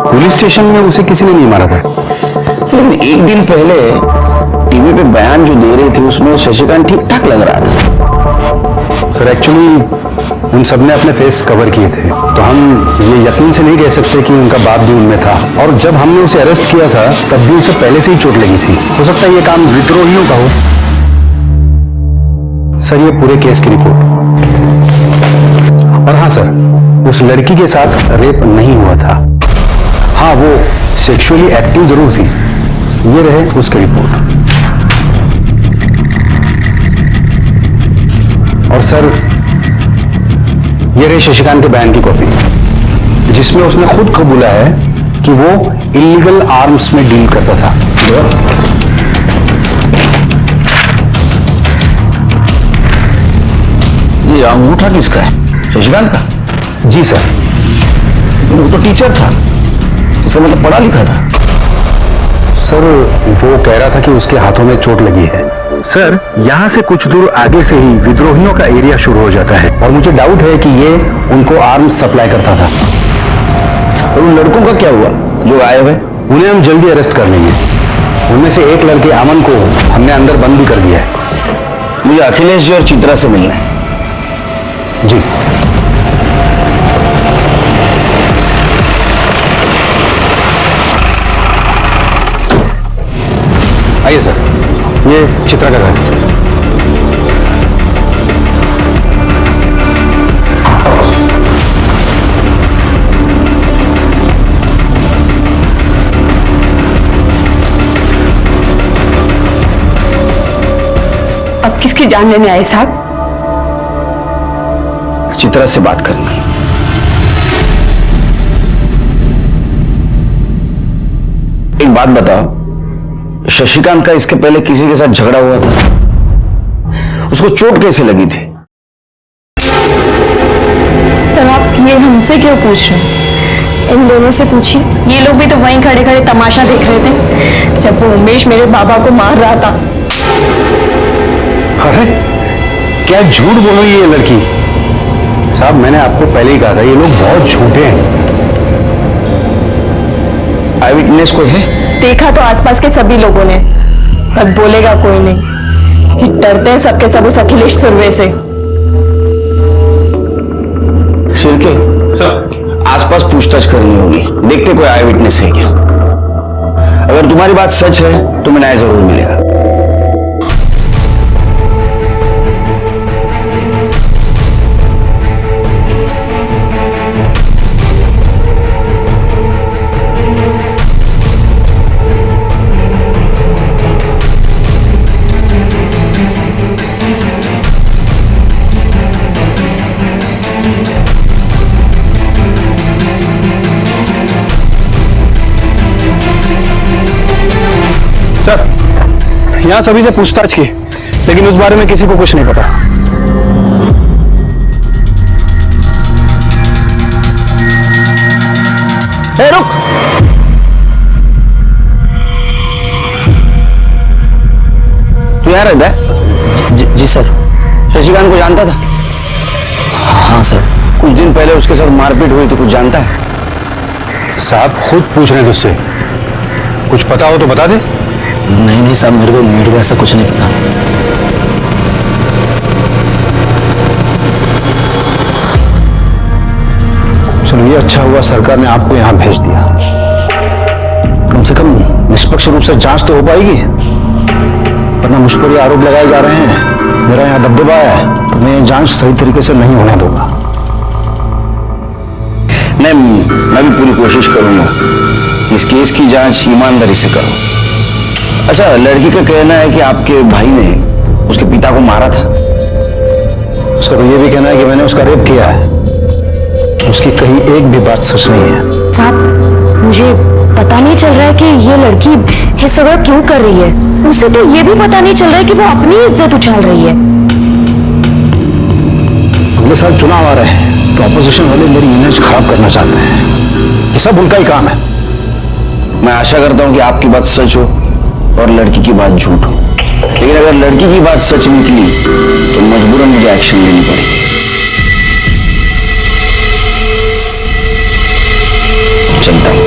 B: पुलिस स्टेशन में उसे किसी ने नहीं मारा था।
C: लेकिन एक दिन पहले टीवी पे बयान जो दे रहे थे उसमें शशिकांत ठीक ठाक लग रहा था।
B: सर, एक्चुअली उन सबने अपने फेस कवर किए थे, तो हम ये यकीन से नहीं कह सकते कि उनका बाप भी उनमें था। और जब हमने उसे अरेस्ट किया था तब भी उसे पहले से ही चोट लगी थी। हो सकता है ये काम विद्रोहियों का हो। सर, ये पूरे केस की रिपोर्ट, और हाँ सर, उस लड़की के साथ रेप नहीं हुआ था। हाँ, वो सेक्सुअली एक्टिव जरूर थी। ये रहे उसकी रिपोर्ट। और सर, ये रहे शशिकांत के बयान की कॉपी, जिसमें उसने खुद कबूला है कि वो इलीगल आर्म्स में डील करता था।
C: ये अंगूठा किसका है? शशिकांत का?
B: जी सर।
C: वो तो टीचर था, इसका मतलब पढ़ा लिखा था।
B: सर, वो कह रहा था कि उसके हाथों में चोट लगी है।
D: सर, यहाँ से कुछ दूर आगे से ही विद्रोहियों का एरिया शुरू हो जाता है।
B: और मुझे डाउट है कि ये उनको आर्म्स सप्लाई करता था।
C: और उन लड़कों का क्या हुआ जो गायब है?
B: उन्हें हम जल्दी अरेस्ट कर लेंगे। उनमें से एक लड़के अमन को हमने अंदर बंद भी कर दिया है।
C: मुझे अखिलेश जी और चित्रा से मिलना है।
B: जी। आइए सर, ये चित्रा का घर है।
A: अब किसकी जान लेने आए साहब?
C: चित्रा से बात करना। एक बात बताओ, शशिकांत का इसके पहले किसी के साथ झगड़ा हुआ था? उसको चोट कैसे लगी थी?
I: सर आप ये हमसे क्यों पूछ रहे हैं? इन दोनों से पूछिए। ये लोग भी तो वहीं खड़े खड़े तमाशा देख रहे थे जब वो उमेश मेरे बाबा को मार रहा था।
B: अरे क्या झूठ बोलो ये लड़की। साहब, मैंने आपको पहले ही कहा था, ये लोग बहुत झूठे हैं।
C: आई विटनेस कोई है?
I: देखा तो आसपास के सभी लोगों ने, पर बोलेगा कोई नहीं कि डरते हैं सबके सब उस अखिलेश सुरवे से।
C: शिरके सर, आसपास पूछताछ करनी होगी, देखते कोई आई विटनेस है क्या। अगर तुम्हारी बात सच है तो न्याय जरूर मिलेगा।
E: सर, यहां सभी से पूछताछ की, लेकिन उस बारे में किसी को कुछ नहीं पता।
C: ए, रुक। तू यहाँ रहता है?
G: जी सर।
C: शशिकांत को जानता था?
G: हाँ सर।
C: कुछ दिन पहले उसके साथ मारपीट हुई थी, कुछ जानता है?
B: साहब, खुद पूछ रहे हैं तुझसे, कुछ पता हो तो बता दे।
G: नहीं साहब, मेरे को ऐसा कुछ नहीं पता।
B: चलो, ये अच्छा हुआ सरकार ने आपको यहां भेज दिया। कम से कम निष्पक्ष रूप से जांच तो हो पाएगी, वरना मुझ पर ये आरोप लगाए जा रहे हैं, मेरा यहाँ दबदबा है, तो मैं ये जांच सही तरीके से नहीं होने दूंगा।
C: नहीं, मैं भी पूरी कोशिश करूंगा इस केस की जांच ईमानदारी से करूं। अच्छा, लड़की का कहना है कि आपके भाई ने उसके पिता को मारा था।
B: उसका तो ये भी कहना है कि मैंने उसका रेप किया है। उसकी कहीं एक भी बात सच नहीं है।
A: साहब, मुझे पता नहीं चल रहा है कि ये लड़की ये सब क्यों कर रही है। उसे तो ये भी पता नहीं चल रहा है कि वो अपनी इज्जत उछाल रही है।
B: अगले साल चुनाव आ रहे हैं, तो अपोजिशन वाले मेरी इमेज खराब करना चाहते हैं। ये सब उनका ही काम है।
C: मैं आशा करता हूं कि आपकी बात सच हो और लड़की की बात झूठ हो, लेकिन अगर लड़की की बात सच निकली तो मजबूरन मुझे एक्शन लेनी पड़ेगी। चलता हूं।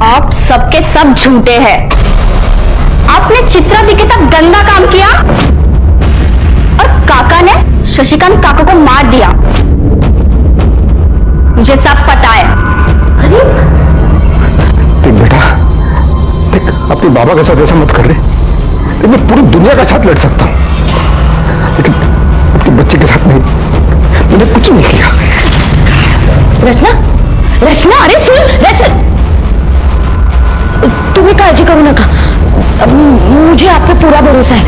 I: आप सबके सब झूठे हैं। आपने चित्रा दी के साथ गंदा काम किया और काका ने शशिकांत काका को मार दिया। मुझे सब पता है। अरे
D: अपने बाबा के साथ ऐसा मत कर रहे, लेकिन मैं पूरी दुनिया के साथ लड़ सकता हूँ, लेकिन अपने बच्चे के साथ नहीं। मैंने कुछ नहीं किया।
A: रचना, रचना, अरे सुन रचना, तुम्हें काळजी करू नका, मुझे आप पे पूरा भरोसा है।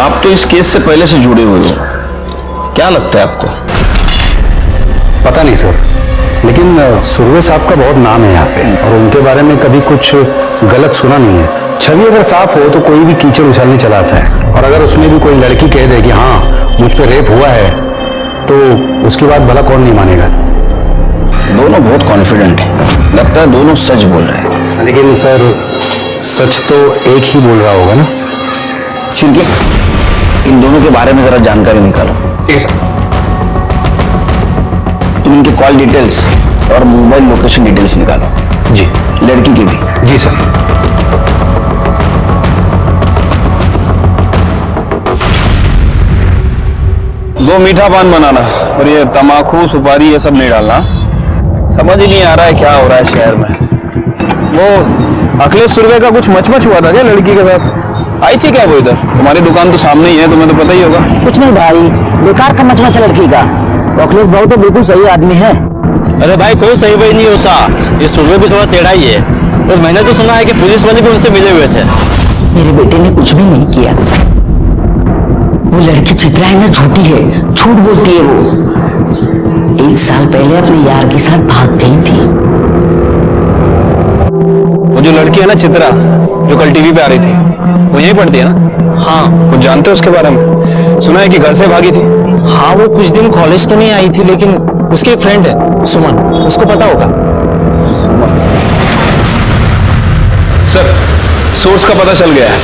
C: आप तो इस केस से पहले से जुड़े हुए हो, क्या लगता है आपको?
B: पता नहीं सर, लेकिन सुरवे साहब का बहुत नाम है यहाँ पे और उनके बारे में कभी कुछ गलत सुना नहीं है। छवि अगर साफ हो तो कोई भी कीचड़ उछालने चला आता है, और अगर उसमें भी कोई लड़की कह दे कि हाँ मुझ पे रेप हुआ है तो उसकी बात भला कौन नहीं मानेगा।
C: दोनों बहुत कॉन्फिडेंट है, लगता है दोनों सच बोल रहे हैं।
B: लेकिन सर सच तो एक ही बोल रहा होगा ना।
C: चिरके, इन दोनों के बारे में जरा जानकारी निकालो।
B: ठीक है सर।
C: तुम इनके कॉल डिटेल्स और मोबाइल लोकेशन डिटेल्स निकालो।
B: जी।
C: लड़की की भी।
B: जी सर।
E: दो मीठा पान बनाना और ये तमाकू सुपारी ये सब नहीं डालना। समझ ही नहीं आ रहा है क्या हो रहा है शहर में। वो अखिलेश सुरवे का कुछ मचमच हुआ था क्या लड़की के साथ? आई थी क्या वो इधर? तुम्हारी दुकान तो सामने ही है, तुम्हें तो पता ही होगा।
H: कुछ नहीं भाई, बेकार का मचमच लड़की का। अखिलेश भाई तो बिल्कुल सही आदमी है।
F: अरे भाई कोई सही वही नहीं होता, ये सुरवे भी थोड़ा टेढ़ा ही है। और मैंने तो सुना है कि पुलिस वाले भी उनसे मिले हुए थे।
H: मेरे बेटे ने कुछ भी नहीं किया। वो लड़की चित्रा है ना, झूठी है, झूठ बोलती है वो। 1 साल पहले अपने यार के साथ भाग गई थी।
E: वो जो लड़की है ना चित्रा, जो कल टीवी पे आ रही थी, वो यहीं पढ़ती है ना? हाँ। कुछ जानते हो उसके बारे में? सुना है कि घर से भागी थी।
F: हाँ, वो कुछ दिन कॉलेज तो नहीं आई थी, लेकिन उसकी एक फ्रेंड है सुमन, उसको पता होगा।
E: सर, सोर्स का पता चल गया है।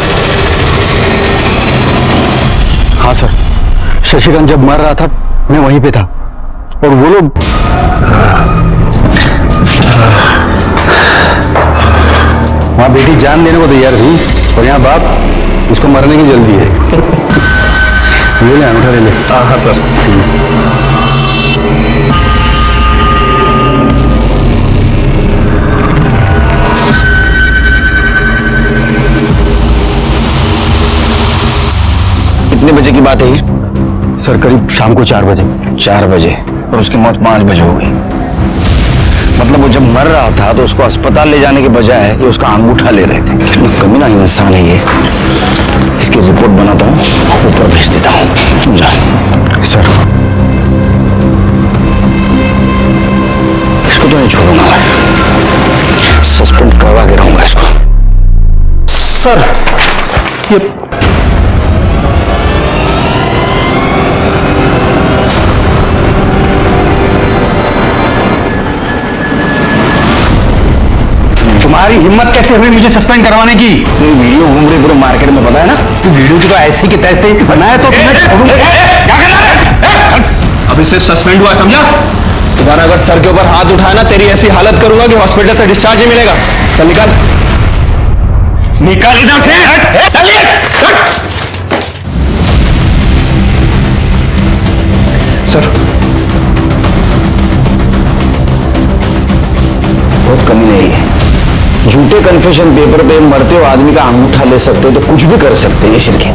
D: हाँ सर, शशिकांत जब मर रहा था मैं वहीं पे था, और वो लोग
B: वहां बेटी जान देने को तैयार थी और यहाँ बाप इसको मरने की जल्दी है। ले ले अंगूठा ले ले।
E: हाँ सर।
C: कितने बजे की बात है ये?
D: सर करीब शाम को 4 बजे।
C: 4 बजे, और उसकी मौत 5 बजे हो गई। मतलब वो जब मर रहा था तो उसको अस्पताल ले जाने के बजाय ये उसका अंगूठा ले रहे थे। कितना कमीना इंसान है ये। इसकी रिपोर्ट बनाता हूँ, ऊपर भेज देता हूँ। तुम जा।
D: सर
C: इसको तो नहीं छोड़ूंगा मैं, सस्पेंड करवा के रहूंगा इसको।
F: सर, ये
B: तुम्हारी हिम्मत कैसे हुई मुझे सस्पेंड करवाने की?
C: वीडियो घूम रही पूरे मार्केट में, पता है ना?
B: तू वीडियो की तो ऐसे के तैसे बनाया तो तुम्हें छोड़ूंगा। क्या करना है?
E: अभी सिर्फ सस्पेंड हुआ, समझा? दोबारा अगर सर के ऊपर हाथ उठाया ना, तेरी ऐसी हालत करूंगा कि हॉस्पिटल से डिस्चार्ज ही मिलेगा। चल निकाल,
B: निकाल इधर से। चलिए।
D: सर
C: बहुत कमी नहीं है। झूठे कन्फेशन पेपर पे मरते हो आदमी का अंगूठा ले सकते हो तो कुछ भी कर सकते हैं ये शिरके।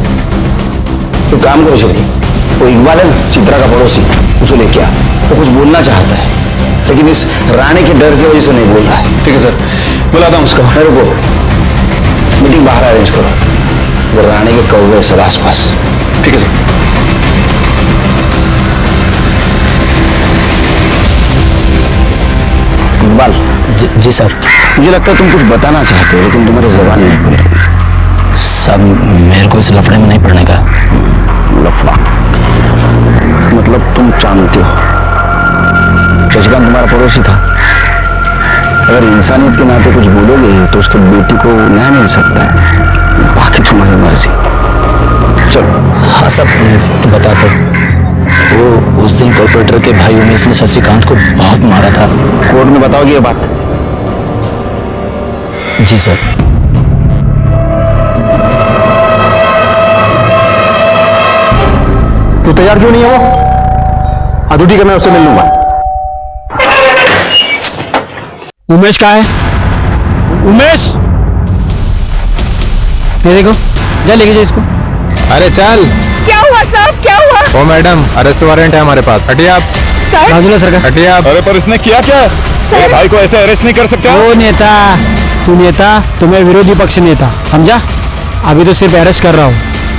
C: तो काम करो शिरके, वो इकबाल है ना चित्रा का पड़ोसी, उसे लेके आ। वो कुछ बोलना चाहता है लेकिन इस राणे के डर की वजह से नहीं बोल रहा है।
E: ठीक है सर, बुलाता हूँ उसको।
C: रुको, मीटिंग बाहर अरेंज करो, वो राणे के कौवे सब आसपास।
E: ठीक है सर।
C: इकबाल।
F: जी सर।
C: मुझे लगता है तुम कुछ बताना चाहते हो लेकिन तुम्हारी जबान नहीं खुल रही।
F: सब मेरे को इस लफड़े में नहीं पड़ने का।
C: लफड़ा मतलब तुम जानते हो शशिकांत तुम्हारा पड़ोसी था। अगर इंसानियत के नाते कुछ बोलोगे तो उसके बेटी को न्याय मिल सकता है, बाकी तुम्हारी मर्जी। चलो।
F: हाँ सब बता दो। वो उस दिन कॉर्पोरेटर के भाई उमेश ने शशिकांत को बहुत मारा था।
C: कोर्ट में बताओगे ये बात?
F: जी सर।
D: तू तैयार क्यों नहीं है? वो अधूठी का मैं उससे मिल लूंगा।
G: उमेश का है? उमेश, ये देखो, जा लेके जा इसको।
E: अरे चल।
A: क्या हुआ साहब, क्या हुआ?
E: ओ मैडम, अरेस्ट वारंट है हमारे पास, हटिए आप।
A: सर,
G: राजूला सरकार,
E: हटिए आप।
F: अरे पर इसने किया क्या?
A: सर,
F: भाई को ऐसे अरेस्ट नहीं कर सकते।
G: ओ नेता, तू नेता, तुम्हें विरोधी पक्ष नेता, समझा? अभी तो सिर्फ अरेस्ट कर रहा हूँ,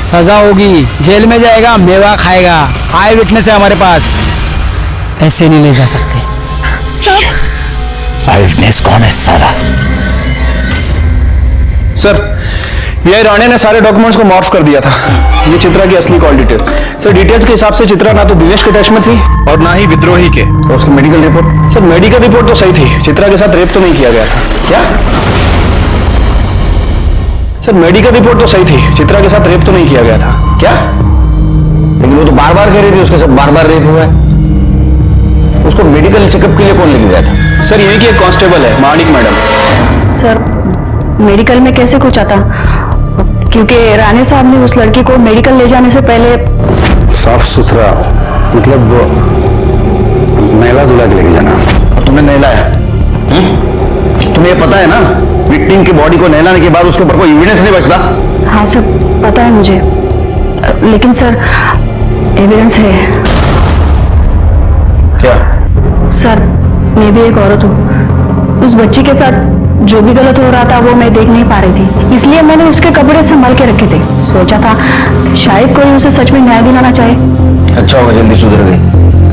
G: सजा होगी, जेल में जाएगा, मेवा खाएगा। आई विटनेस है हमारे पास, ऐसे नहीं ले जा सकते। आई विटनेस कौन है साला?
E: सर, ये राणे ने सारे डॉक्यूमेंट्स को मॉर्फ कर दिया था। ये चित्रा की असली कॉल डिटेल्स। सर, डिटेल्स के हिसाब से चित्रा ना तो दिनेश के टच में थी और ना ही विद्रोही के।
C: और उसकी medical report?
E: Sir, medical report तो सही थी, चित्रा के साथ रेप तो नहीं किया गया था।
C: क्या?
E: सर, मेडिकल रिपोर्ट तो सही थी, चित्रा के साथ रेप तो नहीं किया गया था।
C: क्या? लेकिन वो तो बार बार कह रही थी उसके साथ बार बार रेप हुआ है। उसको मेडिकल चेकअप के लिए कौन लेके गया था?
E: सर, यही की एक कांस्टेबल है, माणिक मैडम।
A: सर, मेडिकल में कैसे कुछ आता? क्योंकि राणे साहब ने उस लड़की को मेडिकल ले जाने से पहले
B: साफ सुथरा, मतलब नहला धुला के लेके जाना।
C: तुमने नहलाया? तुम्हें ये पता है ना, विक्टिम की बॉडी को नहलाने के बाद उसके ऊपर कोई एविडेंस नहीं बचता।
A: हाँ सर, पता है मुझे, लेकिन सर एविडेंस है।
C: क्या?
A: सर, मैं भी एक औरत हूँ, उस बच्ची के साथ जो भी गलत हो रहा था वो मैं देख नहीं पा रही थी, इसलिए मैंने उसके कपड़े संभाल के रखे थे। सोचा था शायद कोई उसे सच में न्याय दिलाना चाहे।
C: अच्छा होगा, जल्दी सुधर गई।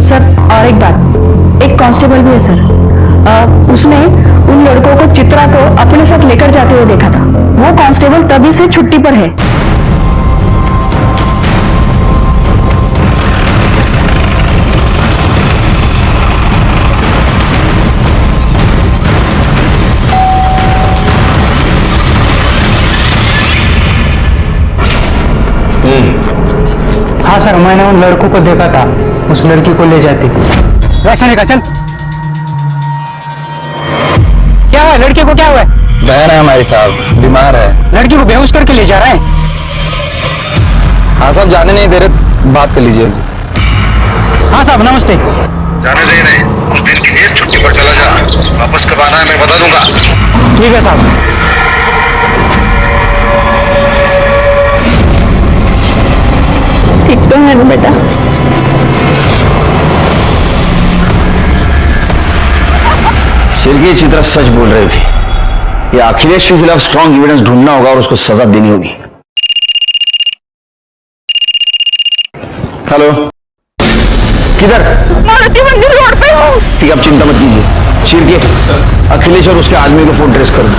A: सर, और एक बात, एक कांस्टेबल भी है सर, उसने उन लड़कों को, चित्रा को अपने साथ लेकर जाते हुए देखा था। वो कांस्टेबल तभी से छुट्टी पर है।
G: हाँ सर, मैंने उन लड़कों को देखा था, उस लड़की को ले जाते। वैसे का चल। क्या हुआ लड़के को, क्या हुआ?
E: बहन है हमारी साहब, बीमार है।
G: लड़की को बेहोश करके ले जा रहा है।
E: हाँ साहब, जाने नहीं दे रहे, बात कर लीजिए।
G: हाँ साहब, नमस्ते।
K: जाने दे नहीं, कुछ दिन के लिए छुट्टी पर चला जा, वापस कब आना है मैं बता दूंगा।
G: ठीक है साहब।
A: ठीक तो है ना बेटा?
C: सिर्फ चित्रा सच बोल रही थी। ये अखिलेश के खिलाफ स्ट्रॉन्ग एविडेंस ढूंढना होगा और उसको सजा देनी होगी। हेलो, किधर?
A: मारुति मंदिर रोड पे हूँ।
C: ठीक है, आप चिंता मत कीजिए। शिरके, अखिलेश और उसके आदमी को फोन ट्रेस करो।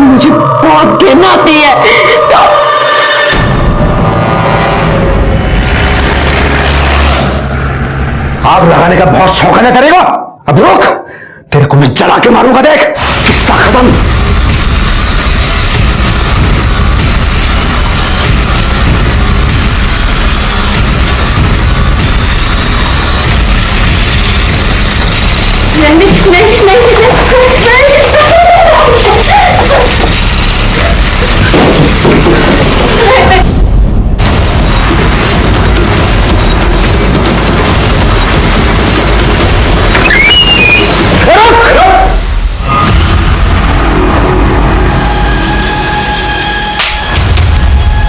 H: मुझे बहुत घिन आती है। तो
D: आग लगाने का बहुत शौक है ना तेरे को? अब रुक, तेरे को मैं जला के मारूंगा, देख। किस्सा खत्म।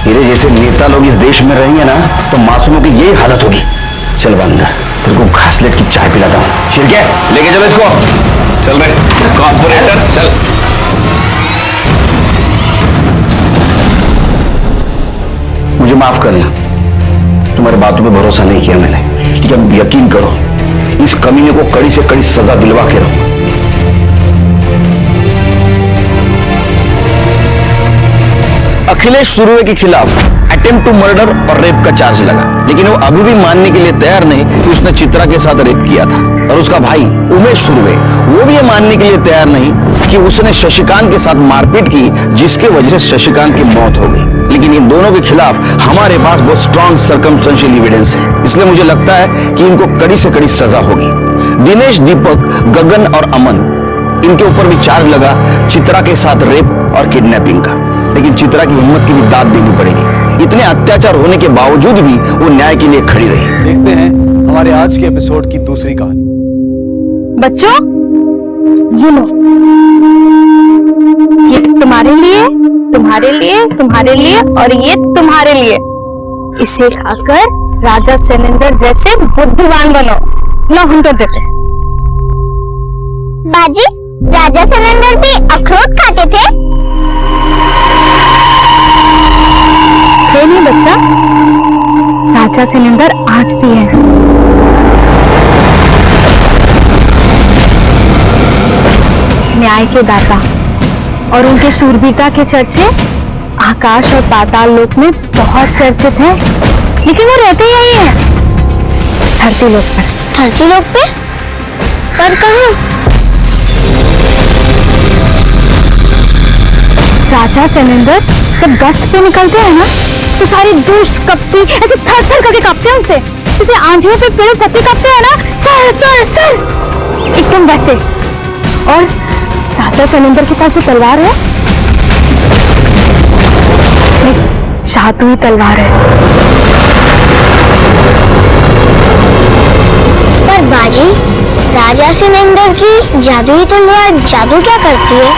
C: तेरे जैसे नेता लोग इस देश में रहेंगे ना तो मासूमों की यही हालत होगी। चल बंदर, तेरे को घासलेट की चाय पिलाता हूँ। शिरके, लेके चलो इसको।
E: चल रहे कॉर्पोरेटर, चल।
C: मुझे माफ करना, तुम्हारी बातों पे भरोसा नहीं किया मैंने, ठीक है? अब यकीन करो, इस कमीने को कड़ी से कड़ी सजा दिलवा के रहूंगा। अखिलेश सुरवे के खिलाफ अटेम्प्ट टू मर्डर और रेप का चार्ज लगा, लेकिन वो अभी भी मानने के लिए तैयार नहीं कि उसने चित्रा के साथ रेप किया था। और उसका भाई उमेश सुरवे, वो भी ये मानने के लिए तैयार नहीं कि उसने शशिकांत के साथ मारपीट की, जिसके वजह से शशिकांत की मौत हो गई। लेकिन लेकिन इन दोनों के खिलाफ हमारे पास बहुत स्ट्रॉन्ग सर्कमस्टेंशियल एविडेंस है, इसलिए मुझे लगता है कि इनको कड़ी से कड़ी सजा होगी। दिनेश, दीपक, गगन और अमन, इनके ऊपर भी चार्ज लगा चित्रा के साथ रेप और किडनैपिंग का, लेकिन चित्रा की हिम्मत की भी दाद देनी पड़ेगी। इतने अत्याचार होने के बावजूद भी वो न्याय के लिए खड़ी रही।
B: देखते हैं हमारे आज के एपिसोड की दूसरी कहानी।
A: बच्चों, ये लो, ये तुम्हारे लिए, तुम्हारे लिए, तुम्हारे लिए और ये तुम्हारे लिए। इसे खाकर राजा सैलेंडर जैसे बुद्धिमान बनो। लो, हम तो देते।
L: बाजी, राजा सैलेंडर भी अखरोट खाते थे?
A: नहीं बच्चा, राजा सैलेंडर आज भी है। न्याय के दाता और उनके शूरवीरता के चर्चे आकाश और पाताल लोक में बहुत चर्चित हैं, लेकिन वो रहते यही हैं, धरती लोक पर।
L: धरती लोक पे? पर कहाँ?
A: राजा सैलेंडर जब गश्त पे निकलते हैं ना, तो सारी दुष्ट कपटी ऐसे थर थर करके कांपते हैं उनसे, जैसे आंधियों पे पेड़ पत्ते कांपते हैं ना, सर सर सर, एकदम वैसे। और राजा सैलेंडर के पास जो तलवार है, एक जादुई तलवार है।
L: पर बाजी, राजा सैलेंडर की जादुई तलवार जादू क्या करती है?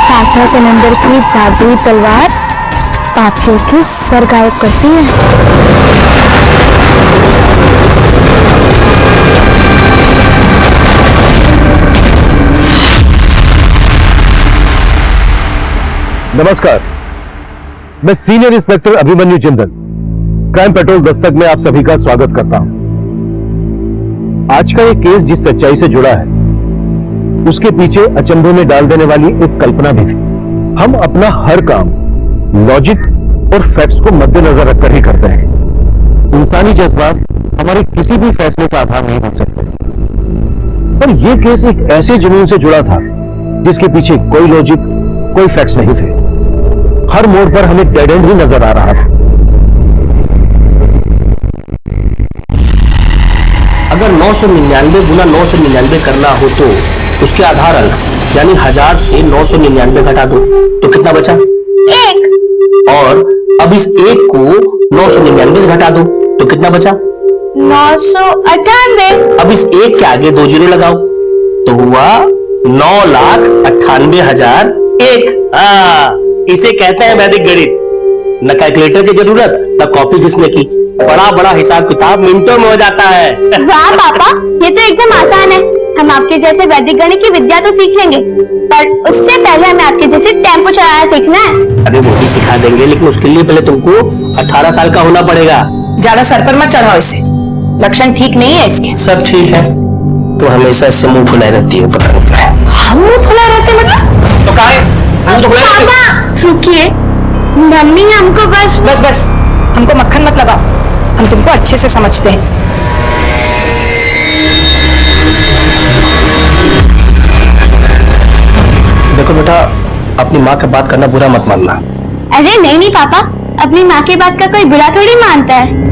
A: राजा सैलेंडर की जादुई तलवार पापियों के सर गायब करती है।
F: नमस्कार, मैं senior inspector Abhimanyu Jindal, crime petrol Dastak में आप सभी का स्वागत करता हूं। आज का ये केस जिस सच्चाई से जुड़ा है, उसके पीछे अचंभे में डाल देने वाली एक कल्पना भी थी। हम अपना हर काम लॉजिक और फैक्ट्स को मद्देनजर रखकर ही करते हैं। इंसानी जज्बात हमारे किसी भी फैसले का आधार नहीं बन सकते, पर यह केस एक ऐसे जुनून से जुड़ा था जिसके पीछे कोई लॉजिक, कोई फैक्ट्स नहीं थे। हर मोड़ पर हमें डेड एंड ही नजर आ रहा था।
M: अगर 999 गुना 999 करना हो तो उसके आधार अंक यानी 1000 से 999 घटा दो तो कितना बचा?
L: 1।
M: और अब इस 1 को 999 से घटा दो तो कितना बचा?
L: 998।
M: अब इस 1 के आगे 2 जीरो लगाओ तो हुआ 9,98,001। इसे कहते हैं वैदिक गणित। न कैलकुलेटर की जरूरत, न कॉपी किसने की, बड़ा बड़ा हिसाब किताब मिनटों में हो जाता है।
L: वाह पापा, ये तो एकदम आसान है। हम आपके जैसे वैदिक गणित की विद्या तो सीख लेंगे, पर उससे पहले हमें आपके जैसे टेम्पो चलाना सीखना है।
M: अरे वो भी सिखा देंगे, लेकिन उसके लिए पहले तुमको 18 साल का होना पड़ेगा।
H: ज्यादा सर पर मत चढ़ाओ इसे, लक्षण ठीक नहीं है इसके।
M: सब ठीक है, तो हमेशा इससे मुंह फुलाए रहती है, पता नहीं क्या है।
H: हम मुंह फुलाए रहते मतलब?
M: तो क्या है? मुंह तो फुलाए रहते।
L: पापा रुकिए, मम्मी हमको बस
H: बस हमको मक्खन मत लगाओ, हम तुमको अच्छे से समझते हैं।
M: देखो बेटा, अपनी माँ की बात करना बुरा मत मानना।
L: अरे नहीं पापा, अपनी माँ की बात का कोई बुरा थोड़ी मानता है।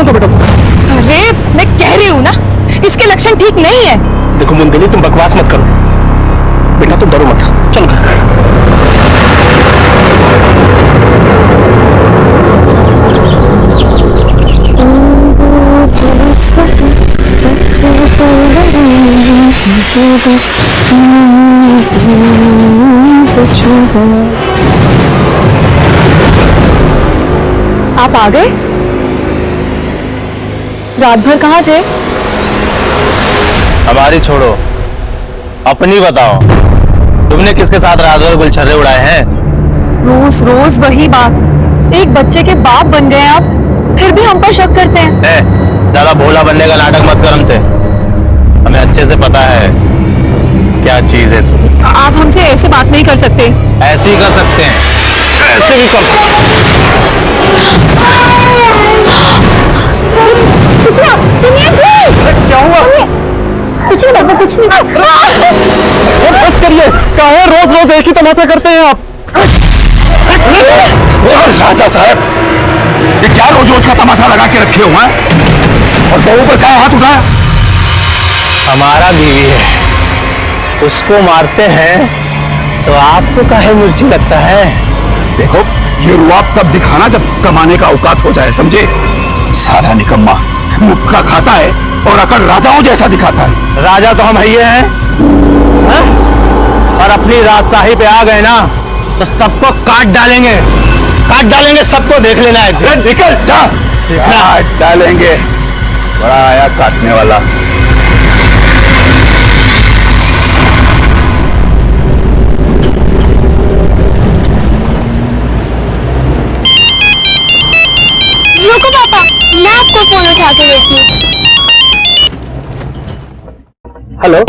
M: लक्षण तो बेटा।
A: अरे मैं कह रही हूँ ना, इसके लक्षण ठीक नहीं है।
M: देखो मुंदली, तुम बकवास मत करो बेटा, तुम डरो मत, चलो घर।
A: आप आ गए? रात भर कहाँ थे?
E: हमारी छोड़ो, अपनी बताओ। तुमने किसके साथ रात भर गुलछर्रे उड़ाए हैं?
A: रोज रोज वही बात। एक बच्चे के बाप बन गए आप, फिर भी हम पर शक करते हैं।
E: ज्यादा भोला बनने का नाटक मत कर हमसे। हमें अच्छे से पता है क्या चीज है तू।
A: आप हमसे ऐसे बात नहीं कर सकते।
E: ऐसे ही कर सकते हैं, ऐसे भी कर सकते हैं।
A: क्या हुआ? कुछ नहीं बाबा, कुछ नहीं।
F: बस करिए, काहे रोज रोज एक ही तमाशा करते हैं आप?
C: राजा साहब, ये क्या रोज रोज का तमाशा लगा के रखे हुए हैं? और बहू पर क्या हाथ उठाया?
E: हमारा बीवी है, उसको मारते हैं तो आपको काहे मिर्ची लगता है?
C: देखो, ये रुआब तब दिखाना जब कमाने का औकात हो जाए, समझे? सारा निकम्मा मुफ्त का खाता है और अकड़ राजाओं जैसा दिखाता है।
E: राजा तो हम ही हैं, हाँ? और अपनी राजशाही पे आ गए ना तो सबको काट डालेंगे, काट डालेंगे सबको। देख लेना है।
C: निकल जा, काट डालेंगे। बड़ा आया काटने वाला।
L: रुको पापा, मैं आपको फोन उठा के देती हूँ।
M: हेलो,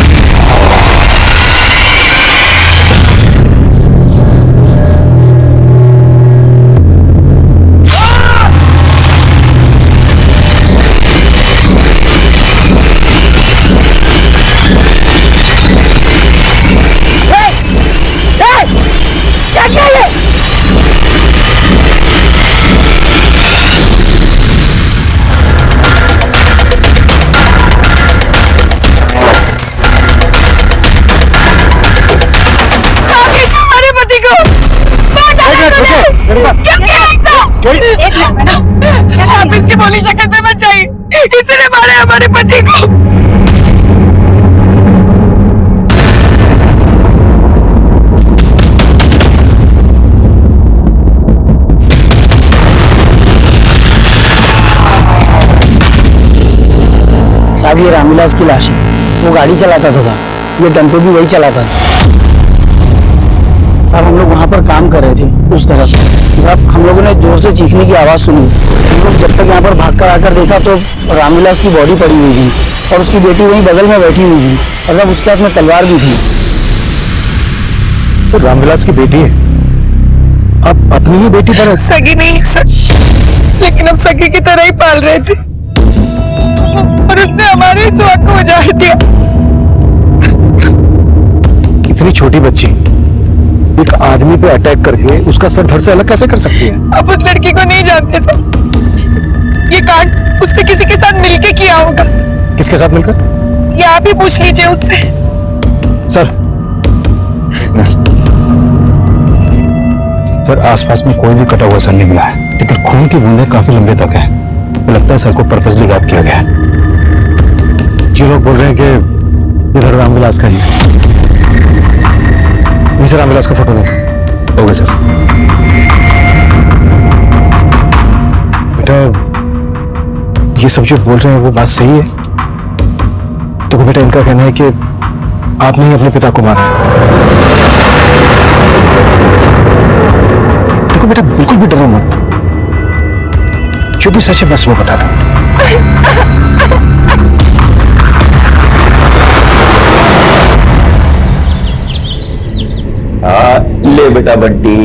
A: आप इसकी बोली शक्ल पे मत जाइए, इसने मारे हमारे पति को।
G: साहब ये रामविलास की लाश है, वो गाड़ी चलाता था साहब, ये टेम्पो भी वही चलाता था साहब। हम लोग वहाँ पर काम कर रहे थे उस तरफ साहब, हम लोगों ने जोर से चीखने की आवाज़ सुनी। हम लोग जब तक यहाँ पर भाग कर आकर देखा तो रामविलास की बॉडी पड़ी हुई थी और उसकी बेटी वहीं बगल में बैठी हुई थी, मतलब उसके हाथ में तलवार भी थी।
F: तो रामविलास की बेटी है, आप अपनी ही बेटी पर?
A: सगी नहीं है सर, लेकिन हम सगी की तरह ही पाल रहे थे और उसने हमारे सुहाग को उजाड़ दिया।
F: इतनी छोटी बच्ची एक आदमी पे अटैक करके उसका सर धड़ से अलग कैसे कर सकती है?
A: आप उस लड़की को नहीं जानते सर, ये कांड उसने किसी के साथ मिलके किया होगा।
F: किसके साथ मिलकर?
A: ये आप ही पूछ लीजिए उससे।
B: सर, आसपास में कोई भी कटा हुआ सर नहीं मिला है, लेकिन खून की बूंदें काफी लंबे तक है। लगता है सर को पर्पसली गायब किया गया है।
F: ये लोग बोल रहे हैं कि ये घर रामविलास का ही है। इनसे रामविलास का फोटो नहीं
B: हो गया सर।
F: बेटा, ये सब जो बोल रहे हैं वो बात सही है? तो बेटा, इनका कहना है कि आपने ही अपने पिता को मारा। देखो बेटा, बिल्कुल भी डरो मत, जो भी सच है बस वो बता दो।
C: ले बेटा बंटी,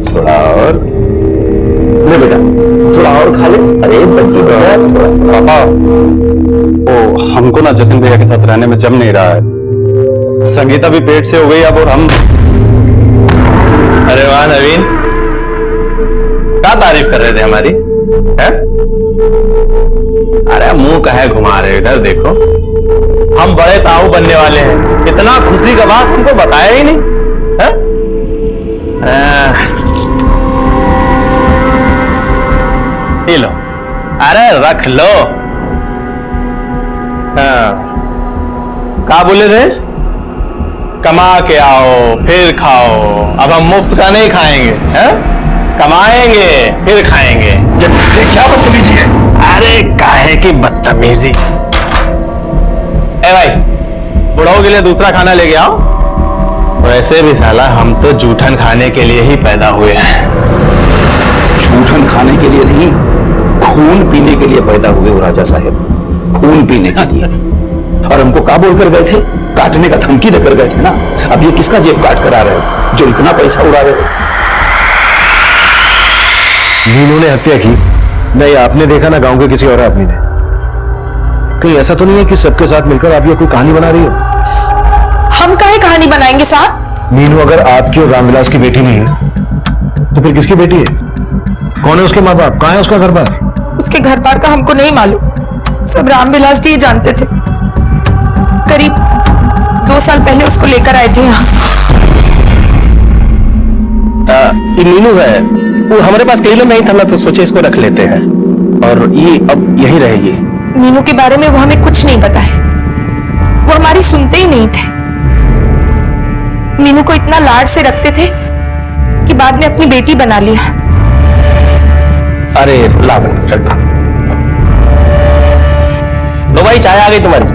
C: थोड़ा और ले बेटा, थोड़ा और खा ले। अरे बंटी बेटा,
B: पापा, वो हमको ना जतिन भैया के साथ रहने में जम नहीं रहा है। संगीता भी पेट से हो गई अब, और हम।
E: अरे वाह नवीन, क्या तारीफ कर रहे थे हमारी? हैं? अरे मुंह कहे घुमा रहे, इधर देखो, हम बड़े ताऊ बनने वाले हैं। इतना खुशी का बात हमको बताया ही नहीं है? ये लो, अरे रख लो। क्या बोले थे? कमा के आओ फिर खाओ। अब हम मुफ्त का नहीं खाएंगे, हैं? कमाएंगे फिर खाएंगे।
K: ये क्या बदतमीजी है?
E: अरे काहे की बदतमीजी? ए भाई, बुढ़ाओं के लिए दूसरा खाना लेके आओ। वैसे भी साला हम तो जूठन खाने के लिए ही पैदा हुए हैं।
C: जूठन खाने के लिए नहीं, खून पीने के लिए पैदा हुए हो राजा साहब, खून पीने के लिए। और हमको क्या बोलकर गए थे? काटने का धमकी देकर गए थे ना। अब ये किसका जेब काट कर आ रहे हो जो इतना पैसा उड़ा रहे हो?
D: मीनू ने हत्या की? नहीं, आपने देखा ना गांव के किसी और आदमी ने? कहीं ऐसा तो नहीं है कि सबके साथ मिलकर आप ये कोई कहानी बना रही हो?
A: हम काहे कहानी बनाएंगे साहब?
D: मीनू अगर आपकी और रामविलास की बेटी नहीं है तो फिर किसकी बेटी है? कौन है उसके माँ बाप? कहाँ है उसका घर बार?
A: उसके घर बार का हमको नहीं मालूम, सब रामविलास जी जानते थे। करीब 2 साल पहले उसको लेकर आए थे यहाँ।
M: ये मीनू है, वो हमारे पास कहीं नहीं था ना, तो सोचे इसको रख लेते हैं और ये अब यही रहेगी।
A: मीनू के बारे में वो हमें कुछ नहीं बताए, वो हमारी सुनते ही नहीं थे। मीनू को इतना लाड से रखते थे कि बाद में अपनी बेटी बना लिया।
M: अरे ला भाई, रख दो। लो भाई, चाय आ गई तुम्हारी।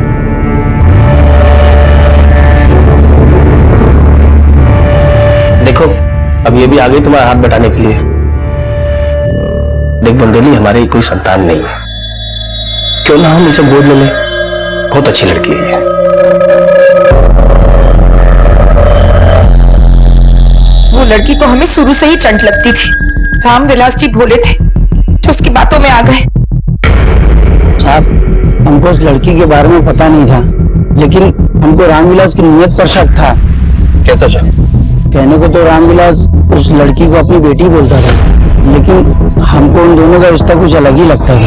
M: देखो, अब ये भी आ गई तुम्हारा हाथ बटाने के लिए। देख बुंदेली, हमारी कोई संतान नहीं है, क्यों ना हम इसे गोद ले लें? बहुत अच्छी लड़की है ये।
A: वो लड़की तो हमें शुरू से ही चंट लगती थी। रामविलास जी भोले थे जो उसकी बातों में आ गए।
G: साहब, हमको उस लड़की के बारे में पता नहीं था, लेकिन हमको रामविलास की नीयत पर शक था।
M: कैसा शक?
G: कहने को तो रामविलास उस लड़की को अपनी बेटी बोलता था, लेकिन हमको उन दोनों का रिश्ता कुछ अलग ही लगता था।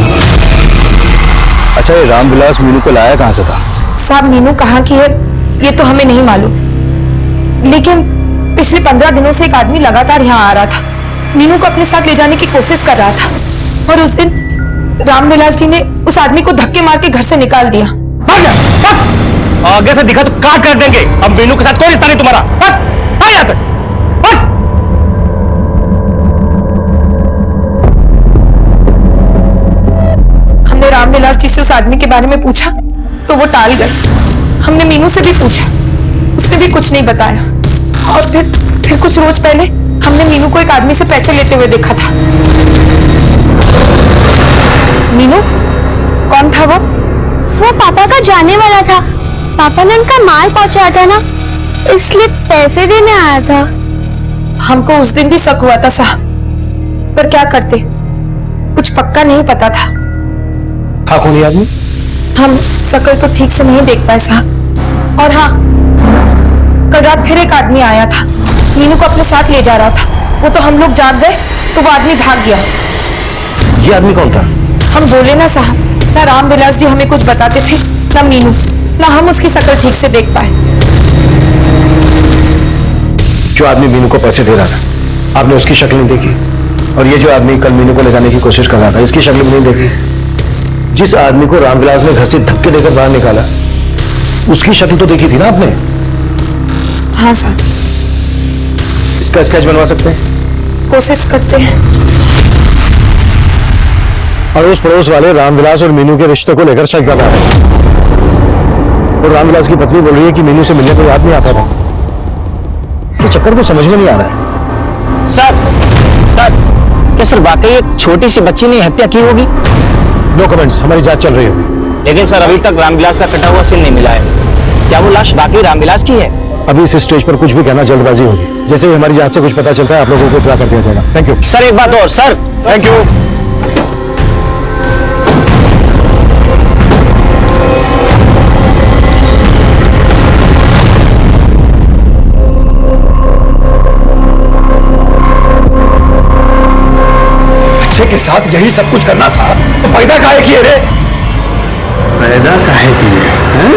B: अच्छा, ये रामविलास मीनू को लाया कहां से था?
A: साहब, मीनू कहाँ की है ये तो हमें नहीं मालूम, लेकिन पिछले 15 दिनों से एक आदमी लगातार यहाँ आ रहा था। मीनू को अपने साथ ले जाने की कोशिश कर रहा था और उस दिन रामविलास जी ने उस आदमी को धक्के मार के घर से निकाल दिया।
M: आगे से दिखा तो काट कर देंगे। अब मीनू के साथ कोई रिश्ता नहीं तुम्हारा। यहाँ से
A: हमने रामविलास जी से उस आदमी के बारे में पूछा तो वो टाल गए। हमने मीनू से भी पूछा, उसने भी कुछ नहीं बताया। और फिर कुछ रोज पहले हमने मीनू को एक आदमी से पैसे लेते हुए देखा था। मीनू कौन था
L: वो पापा का जाने वाला था। पापा ने उनका माल पहुंचाया था ना, इसलिए पैसे देने आया था।
A: हमको उस दिन भी शक हुआ था साहब, पर क्या करते, कुछ पक्का नहीं पता था।
D: हाँ, कौन है आदमी?
A: हम शक्ल तो ठीक से नहीं देख पाए साहब। और हाँ, कल रात फिर एक आदमी आया था, मीनू को अपने साथ ले जा रहा था। वो तो हम लोग जाग गए तो वो आदमी भाग गया।
D: ये आदमी कौन था?
A: हम बोले ना साहब, ना रामविलास जी हमें कुछ बताते थे, ना मीनू, ना हम उसकी शक्ल ठीक से देख पाए।
D: जो आदमी मीनू को पैसे दे रहा था, आपने उसकी शक्ल नहीं देखी? और ये जो आदमी कल मीनू को ले जाने की कोशिश कर रहा था, इसकी शक्ल भी नहीं देखी? जिस आदमी को रामविलास ने घर से धक्के देकर बाहर निकाला, उसकी शक्ल तो देखी थी ना आपने?
A: हाँ साहब।
D: इसका स्केच बनवा सकते हैं?
A: कोशिश करते हैं।
D: अड़ोस पड़ोस वाले रामविलास और मीनू के रिश्ते को लेकर शक कर रहा है। और रामविलास की पत्नी बोल रही है कि मीनू से मिलने कोई आदमी आता था। इस चक्कर को समझ में नहीं आ रहा है।
M: सर, क्या सर वाकई एक छोटी सी बच्ची ने हत्या की होगी?
D: नो कमेंट्स, हमारी जांच चल रही होगी।
M: लेकिन सर, अभी तक रामविलास का कटा हुआ सिर नहीं मिला है। क्या वो लाश वाकई रामविलास की है?
D: अभी इस स्टेज पर कुछ भी कहना जल्दबाजी होगी। जैसे ही हमारी जांच से कुछ पता चलता है, आप लोगों को इत्तला कर दिया जाएगा। Thank you
M: sir. एक बात और सर।
D: Thank you. के साथ यही सब कुछ करना था तो पैदा काहे किए रे?
B: पैदा काहे किए हैं?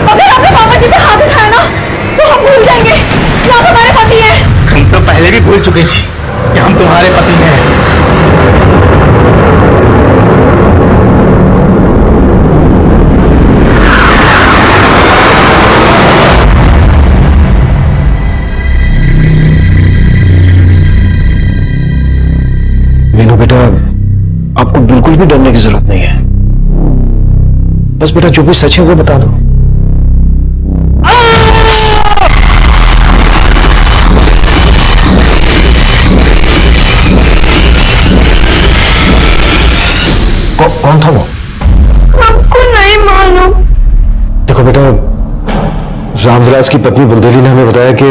A: अगर आपने पापा जी पे हाथ उठाया ना तो हम भूल जाएंगे कि आप हमारे पति हैं।
B: हम तो पहले भी भूल चुकी थी कि हम तुम्हारे पति हैं।
D: मीनू बेटा, आपको बिल्कुल भी डरने की जरूरत नहीं है। बस बेटा जो भी सच है वो बता दो। कौन था वो?
A: हमको नहीं मालूम।
D: देखो बेटा, रामविलास की पत्नी बुंदेली ने हमें बताया कि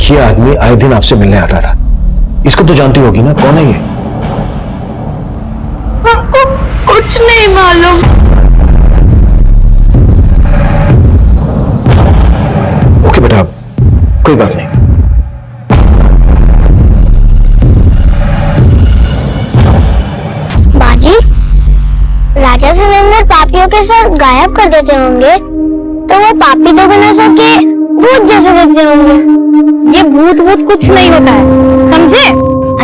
D: ये आदमी आए दिन आपसे मिलने आता था। इसको तो जानती होगी ना, कौन है ये?
A: हमको कुछ नहीं मालूम।
D: ओके बेटा, कोई बात नहीं।
L: बाजी, राजा सुरेंद्र पापियों के साथ गायब कर देते होंगे तो वो पापी तो बना सके भूत जैसे दिखते होंगे।
A: ये भूत भूत कुछ नहीं होता है, समझे?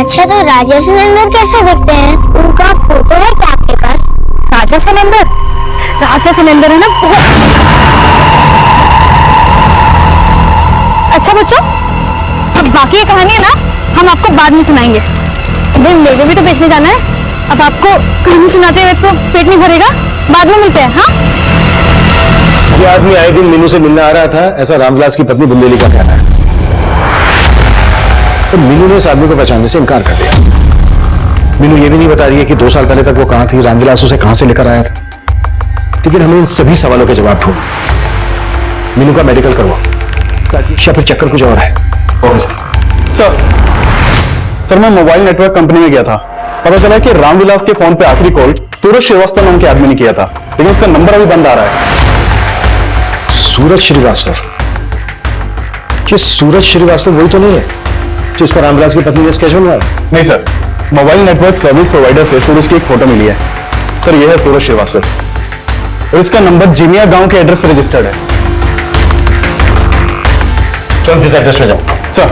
L: अच्छा तो राजा सुरेंद्र कैसे दिखते हैं? उनका फोटो है क्या आपके पास?
A: राजा सुरेंद्र? राजा सुरेंद्र है ना बहुत। अच्छा बच्चों, अब बाकी ये कहानी है ना हम आपको बाद में सुनाएंगे। अभी मेरे भी तो बेचने जाना है। अब आपको कहानी सुनाते हुए तो पेट नहीं भरेगा। बाद में मिलते हैं। हाँ,
D: ये आदमी आए दिन मीनू से मिलने आ रहा था, ऐसा रामविलास की पत्नी बुंदेली का कहना है। तो मीनू ने इस आदमी को पहचानने से इनकार कर दिया। मीनू ये भी नहीं बता रही है कि 2 साल पहले तक वो कहां थी, रामविलास उसे कहां से लेकर आया था। लेकिन हमें इन सभी सवालों के जवाब ढूंढ। मीनू का मेडिकल करवाओ, ताकि या फिर चक्कर कुछ और है। ओके
E: सर मैं मोबाइल नेटवर्क कंपनी में गया था। पता चला कि रामविलास के फोन पे आखिरी कॉल सूरज श्रीवास्तव नाम के आदमी ने किया था, लेकिन उसका नंबर अभी बंद आ रहा है।
D: सूरज श्रीवास्तव? ये सूरज श्रीवास्तव वही तो नहीं है जिसका रामविलास की पत्नी ने स्केड्यूल हुआ है?
E: नहीं sir, mobile network service provider से सूरज की एक फोटो मिली है। सर यह है सूरज श्रीवास्तव और इसका नंबर जिमिया गांव के एड्रेस पर रजिस्टर्ड है।
D: तुरंत इस एड्रेस में जाओ।
E: सर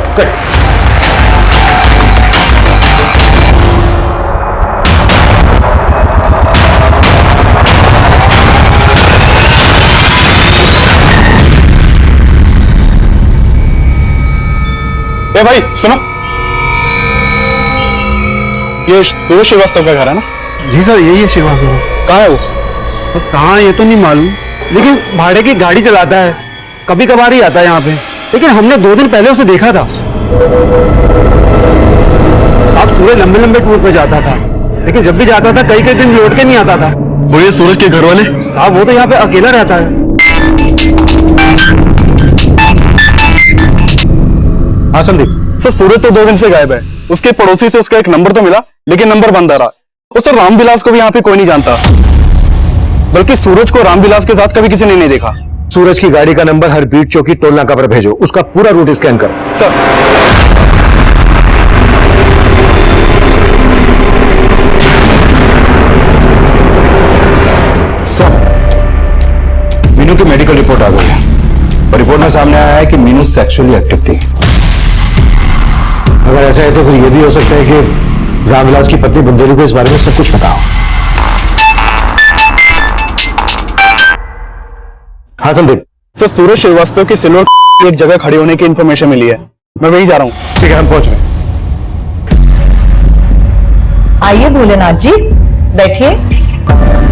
E: ए भाई सुनो, ये सूरज श्रीवास्तव का घर है ना?
B: जी सर, यही है श्रीवास्तव।
E: कहाँ है वो?
B: तो कहाँ ये तो नहीं मालूम, लेकिन भाड़े की गाड़ी चलाता है, कभी कभार ही आता है यहाँ पे। लेकिन हमने 2 दिन पहले उसे देखा था। साहब सूरज लंबे लंबे टूर पे जाता था, लेकिन जब भी जाता था कई दिन लौट के नहीं आता था।
E: वो ये सूरज के घर वाले?
B: साहब वो तो यहाँ पे अकेला रहता है।
E: हाँ संदीप सर, सूरज तो 2 दिन से गायब है। उसके पड़ोसी से उसका एक नंबर तो मिला, लेकिन नंबर बंद आ रहा। और सर रामविलास को भी यहाँ पे कोई नहीं जानता, बल्कि सूरज को रामविलास के साथ कभी किसी ने नहीं देखा।
D: सूरज की गाड़ी का नंबर हर बीट चौकी टोल नाका पर भेजो, उसका पूरा रूट स्कैन करो।
E: सर
B: मीनू की मेडिकल रिपोर्ट आ गई है और रिपोर्ट में सामने आया है कि मीनू सेक्सुअली एक्टिव थी।
D: अगर ऐसा है तो फिर यह भी हो सकता है कि रामविलास की पत्नी बुंदेली को इस बारे में सब कुछ पता हो। हाँ संदीप।
E: सर सूरज श्रीवास्तव की सिल्वर एक जगह खड़ी होने की इंफॉर्मेशन मिली है, मैं वहीं जा रहा हूँ।
D: ठीक है, हम पहुंच रहे हैं।
H: आइए भोलेनाथ जी, बैठिए।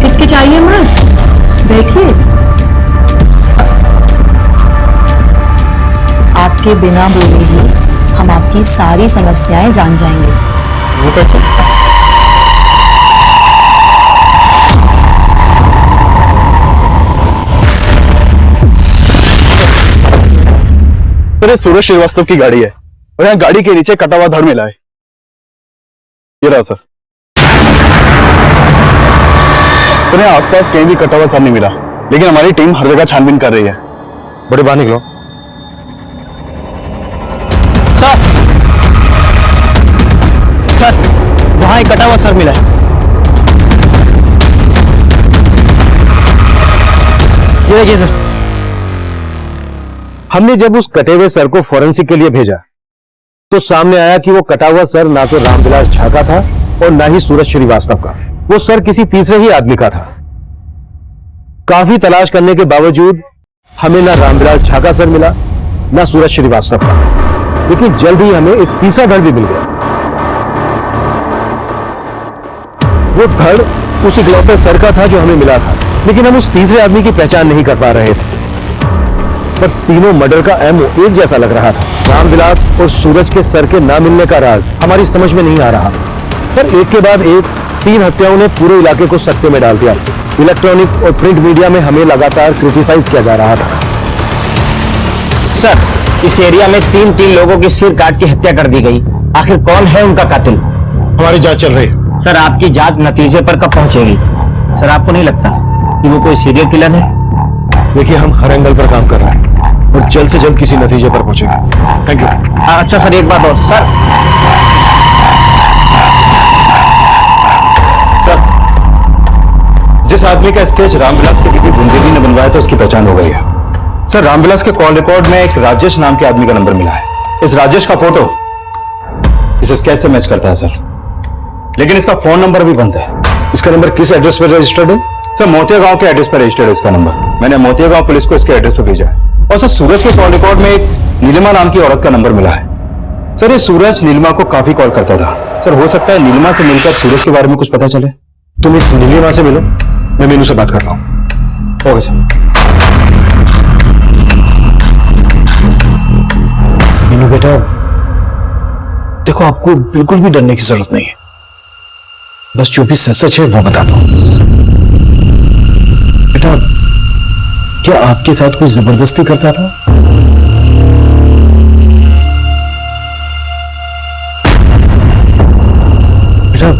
H: हिचकिचाइए मत, बैठिए। आपके बिना बोले ही हम आपकी सारी समस्याएं जान जाएंगे।
E: वो कैसे? सर ये सूरज श्रीवास्तव की गाड़ी है और यहाँ गाड़ी के नीचे कटा हुआ धड़ मिला है। ये रहा सर। सर यहाँ आसपास कहीं भी कटा हुआ धड़ नहीं मिला, लेकिन हमारी टीम हर जगह छानबीन कर रही है।
D: बड़े बाहर निकलो।
E: सर
G: सर वहां एक कटा हुआ सर मिला है। ये देखिए सर।
F: हमने जब उस कटे हुए सर को फॉरेंसिक के लिए भेजा तो सामने आया कि वो कटा हुआ सर ना तो रामविलास झा का था और ना ही सूरज श्रीवास्तव का। वो सर किसी तीसरे ही आदमी का था। काफी तलाश करने के बावजूद हमें ना रामविलास झा का सर मिला ना सूरज श्रीवास्तव का, लेकिन जल्द ही हमें एक तीसरा धड़ भी मिल गया। वो धड़ उस इकलौते सर का था जो हमें मिला था, लेकिन हम उस तीसरे आदमी की पहचान नहीं कर पा रहे थे। पर तीनों मर्डर का एमओ एक जैसा लग रहा था। रामविलास और सूरज के सर के ना मिलने का राज हमारी समझ में नहीं आ रहा, पर एक के बाद एक 3 हत्याओं ने पूरे इलाके को सकते में डाल दिया। इलेक्ट्रॉनिक और प्रिंट मीडिया में हमें लगातार क्रिटिसाइज किया जा रहा था।
G: सर इस एरिया में 3 लोगों की सिर काट की हत्या कर दी गई। आखिर कौन है उनका कातिल?
F: हमारी जांच चल रही है।
G: सर आपकी जांच नतीजे पर कब पहुंचेगी? सर आपको नहीं लगता कि वो कोई सीरियल किलर है?
F: देखिए हम हर एंगल पर काम कर रहे हैं और जल्द से जल्द किसी नतीजे पर पहुंचेंगे। Thank you.
G: अच्छा सर एक बात और सर
B: जिस आदमी का स्केच रामविलास के बीबी बुंदेली ने बनवाया था उसकी पहचान हो गई है। सर रामविलास के कॉल रिकॉर्ड में एक राजेश नाम के आदमी का नंबर मिला है। इस राजेश का फोटो इस स्केच से मैच करता है सर, लेकिन इसका फोन नंबर भी बंद है।
F: इसका नंबर किस एड्रेस पर रजिस्टर्ड है?
B: सर मोतिया गांव के एड्रेस पर रजिस्टर्ड है इसका नंबर। मैंने मोतिया गांव पुलिस को इसके एड्रेस पर भेजा है। और सर सूरज के कॉल रिकॉर्ड में एक नीलिमा नाम की औरत का नंबर मिला है। सर ये सूरज नीलिमा को काफी कॉल करता था। सर हो सकता है नीलिमा से मिलकर सूरज के बारे में कुछ पता चले।
F: तुम इस नीलिमा से मिलो, मैं मीनू से बात करता हूं।
B: Okay sir.
F: मीनू बेटा देखो, आपको बिल्कुल भी डरने की जरूरत नहीं है। बस जो भी सच है वो बता दो। बेटा क्या आपके साथ कोई जबरदस्ती करता था? बेटा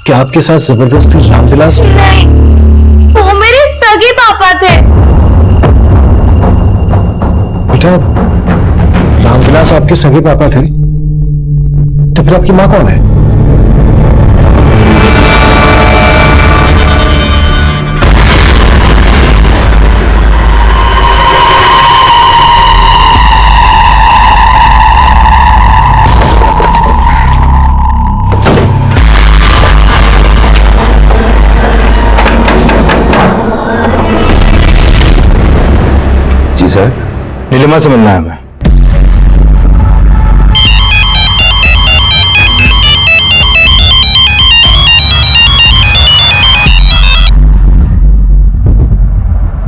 F: क्या आपके साथ जबरदस्ती रामविलास?
L: नहीं, वो मेरे सगे पापा थे।
F: बेटा रामविलास आपके सगे पापा थे, तो फिर आपकी मां कौन है?
B: जी सर, नीलिमा से मिलना है हमें।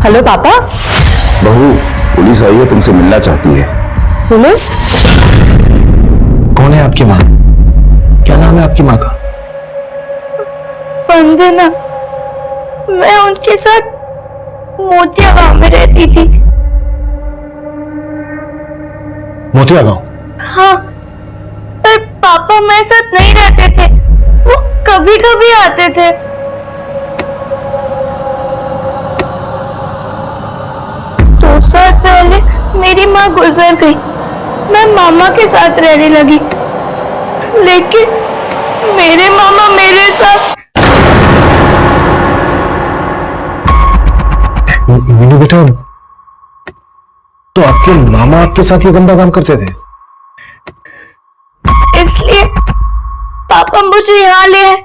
A: हेलो पापा।
C: बहू पुलिस आई है, तुमसे मिलना चाहती है।
A: पुलिस?
F: कौन है आपकी माँ? क्या नाम है आपकी माँ का?
L: वंदना। मैं उनके साथ मोतिया गांव में रहती थी।
F: मोतिया गांव?
L: हाँ, पर पापा मेरे साथ नहीं रहते थे, वो कभी कभी आते थे। 2 साल पहले मेरी माँ गुजर गई। मैं मामा के साथ रहने लगी, लेकिन मेरे मामा मेरे साथ।
F: मीनू बेटा, तो आपके मामा आपके साथ ये गंदा काम करते थे?
L: इसलिए पापा मुझे यहाँ ले आए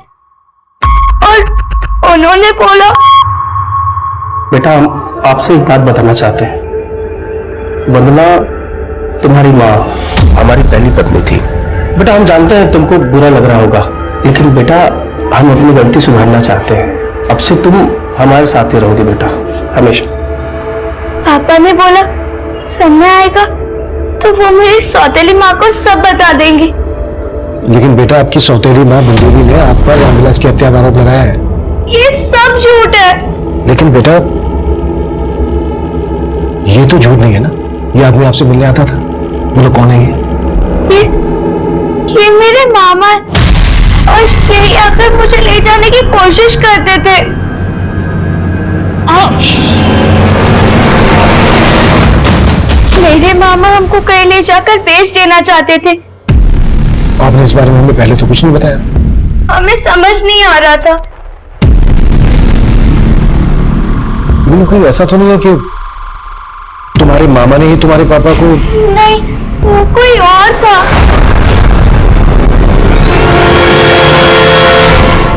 L: और उन्होंने बोला।
M: बेटा हम आपसे एक बात बताना चाहते हैं। वंदना तुम्हारी माँ हमारी पहली पत्नी थी। बेटा हम जानते हैं तुमको बुरा लग रहा होगा, लेकिन बेटा हम अपनी गलती सुधारना चाहते हैं। अब से तुम हमारे साथ ही रहोगे बेटा, हमेशा।
L: पापा ने बोला समय आएगा तो वो मेरी सौतेली माँ को सब बता देंगी।
F: लेकिन बेटा आपकी सौतेली माँ बुंदेली ने आप पर रामविलास की हत्या का आरोप लगाया है।
L: ये सब झूठ है।
F: लेकिन बेटा ये तो झूठ नहीं है ना, ये आदमी आपसे मिलने आता था। बोलो कौन है
L: ये मेरे मामा है और यही आकर मुझे ले जाने की कोशिश करते थे। मेरे मामा हमको कहीं ले जाकर बेच देना चाहते थे,
D: आपने इस बारे में हमें पहले तो कुछ नहीं बताया।
L: हमें समझ नहीं आ रहा था।
D: कहीं ऐसा तो नहीं है कि तुम्हारे मामा ने ही तुम्हारे पापा को?
L: नहीं, वो कोई और था।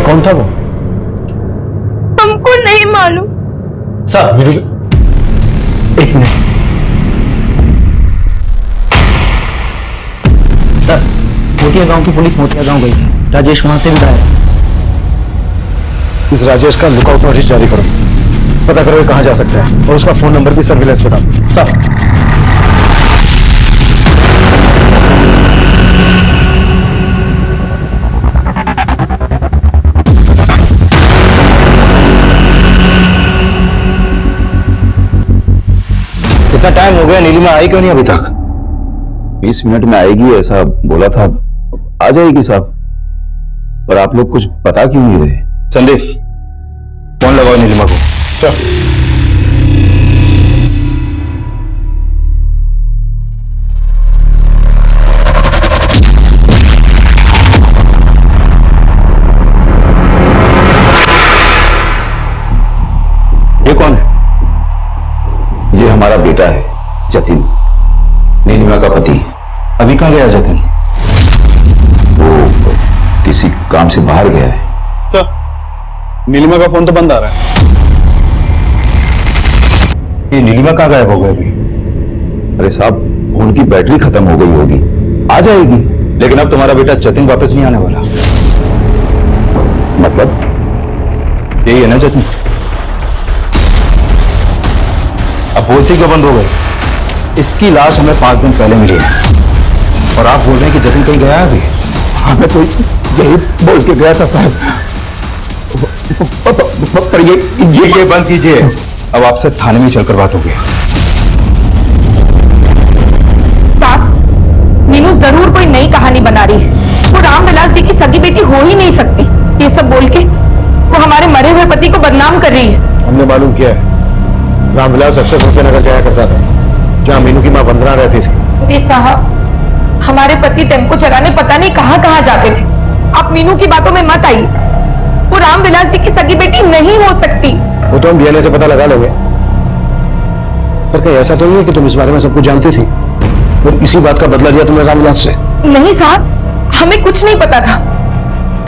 D: कौन था वो?
L: हमको नहीं मालूम।
D: सर एक मिनट
G: सर, मोतिया गांव की पुलिस मोतिया गांव गई थी। राजेश वहां से भी गायब।
D: इस राजेश का लुकआउट नोटिस जारी करो, पता करो कहां जा सकता है और उसका फोन नंबर भी सर्विलेंस पे डालो। सर
B: इतना टाइम हो गया, नीलिमा आई क्यों नहीं अभी तक?
C: 20 मिनट में आएगी ऐसा बोला था। आ जाएगी साहब, पर आप लोग कुछ पता क्यों नहीं रहे?
B: संदीप, फोन लगाओ नीलिमा को।
D: सर
B: ये कौन है?
C: ये हमारा बेटा है जतिन, नीलिमा का पति।
B: अभी कहां गया जतिन?
C: वो किसी काम से बाहर गया है।
E: सर, नीलिमा का फोन तो बंद आ रहा है।
B: ये नीलिमा कहां गायब हो गई अभी?
C: अरे साहब, फोन की बैटरी खत्म हो गई होगी, आ जाएगी।
B: लेकिन अब तुम्हारा बेटा जतिन वापस नहीं आने वाला।
C: मतलब
B: यही है ना जतिन? अब बोलती क्यों बंद हो गई? इसकी लाश हमें 5 दिन पहले मिली है और आप बोल रहे हैं कि जतिन कहीं गया है अभी?
D: हमें तो यही बोल के गया था साहब। पर
B: ये बंद कीजिए। अब आपसे थाने में चलकर बात होगी।
A: साहब, मीनू जरूर कोई नई कहानी बना रही है। वो रामविलास जी की सगी बेटी हो ही नहीं सकती। ये सब बोल के वो हमारे मरे हुए पति को बदनाम कर रही है।
D: हमने मालूम किया है, रामविलास अक्सर रुपयनगर जाया करता था, जहां मीनू की मां वंदना रहती थी।
A: अरे साहब, हमारे पति टेम्पो चलाने पता नहीं कहां कहां जाते थे। आप मीनू की बातों में मत आइए। वो रामविलास जी की सगी बेटी नहीं हो सकती।
D: वो तो हम डीएनए से पता लगा लेंगे, पर कहीं ऐसा तो नहीं है कि तुम इस बारे में सब कुछ जानती थी और इसी बात का बदला लिया तुमने रामविलास से?
A: नहीं साहब, हमें कुछ नहीं पता था।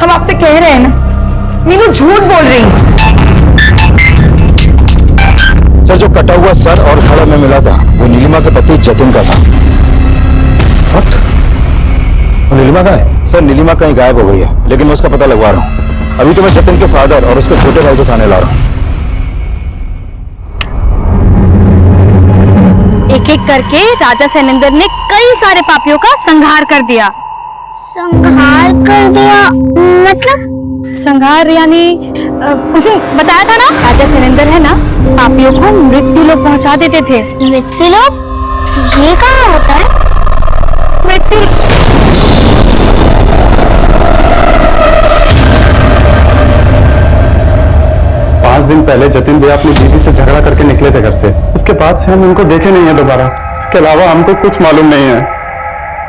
A: हम आपसे कह रहे हैं ना, मीनू झूठ बोल रही है।
B: सर, जो कटा हुआ सर और खड़ा में मिला था वो नीलिमा के पति जतिन का था।
D: और नीलिमा का है?
B: सर, नीलिमा कहीं गायब हो गई है, लेकिन मैं उसका पता लगवा रहा हूँ। अभी तो मैं जतिन के फादर और उसके छोटे भाई को थाने ला रहा हूँ।
L: एक एक करके राजा सैनेंद्र ने कई सारे पापियों का संहार कर दिया। संहार कर दिया मतलब? संहार यानी उसे बताया था ना, राजा सैनेंद्र है ना, पापियों को मृत्यु लोक पहुंचा देते थे। मृत्यु लोक? ये कहाँ होता है? मृत्यु
B: 5 दिन पहले जतिन भैया अपनी बीवी से झगड़ा करके निकले थे घर से। उसके बाद से हम उनको देखे नहीं है दोबारा। इसके अलावा हमको कुछ मालूम नहीं है।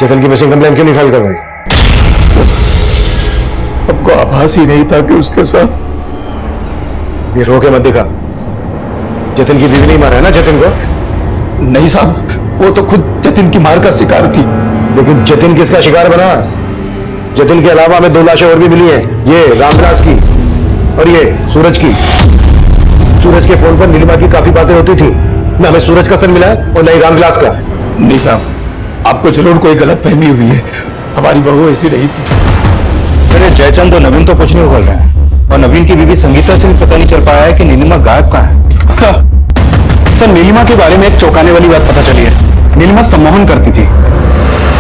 D: जतिन की मिसिंग कंप्लेन क्यों नहीं फाइल करवाई?
J: हमको आभास ही नहीं था कि उसके साथ।
D: ये रो के मत दिखा। जतिन की बीवी नहीं मारा है ना जतिन को?
J: नहीं साहब, वो तो खुद जतिन की मार का शिकार थी।
D: लेकिन जतिन किसका शिकार बना? जतिन के अलावा हमें 2 लाशें और भी मिली हैं, ये रामविलास की और ये सूरज की। सूरज के फोन पर नीलिमा की काफी बातें होती थी। न हमें सूरज का सर मिला है और न ही रामविलास का।
J: नहीं साहब, आपको जरूर कोई गलतफहमी हुई है। हमारी बहू ऐसी नहीं थी।
B: मेरे जयचंद और नवीन तो कुछ नहीं उगल रहे हैं, और नवीन की बीवी संगीता से भी पता नहीं चल पाया है कि नीलिमा गायब कहाँ है।
E: सर, नीलिमा के बारे में एक चौंकाने वाली बात पता चली है। नीलिमा सम्मोहन करती थी।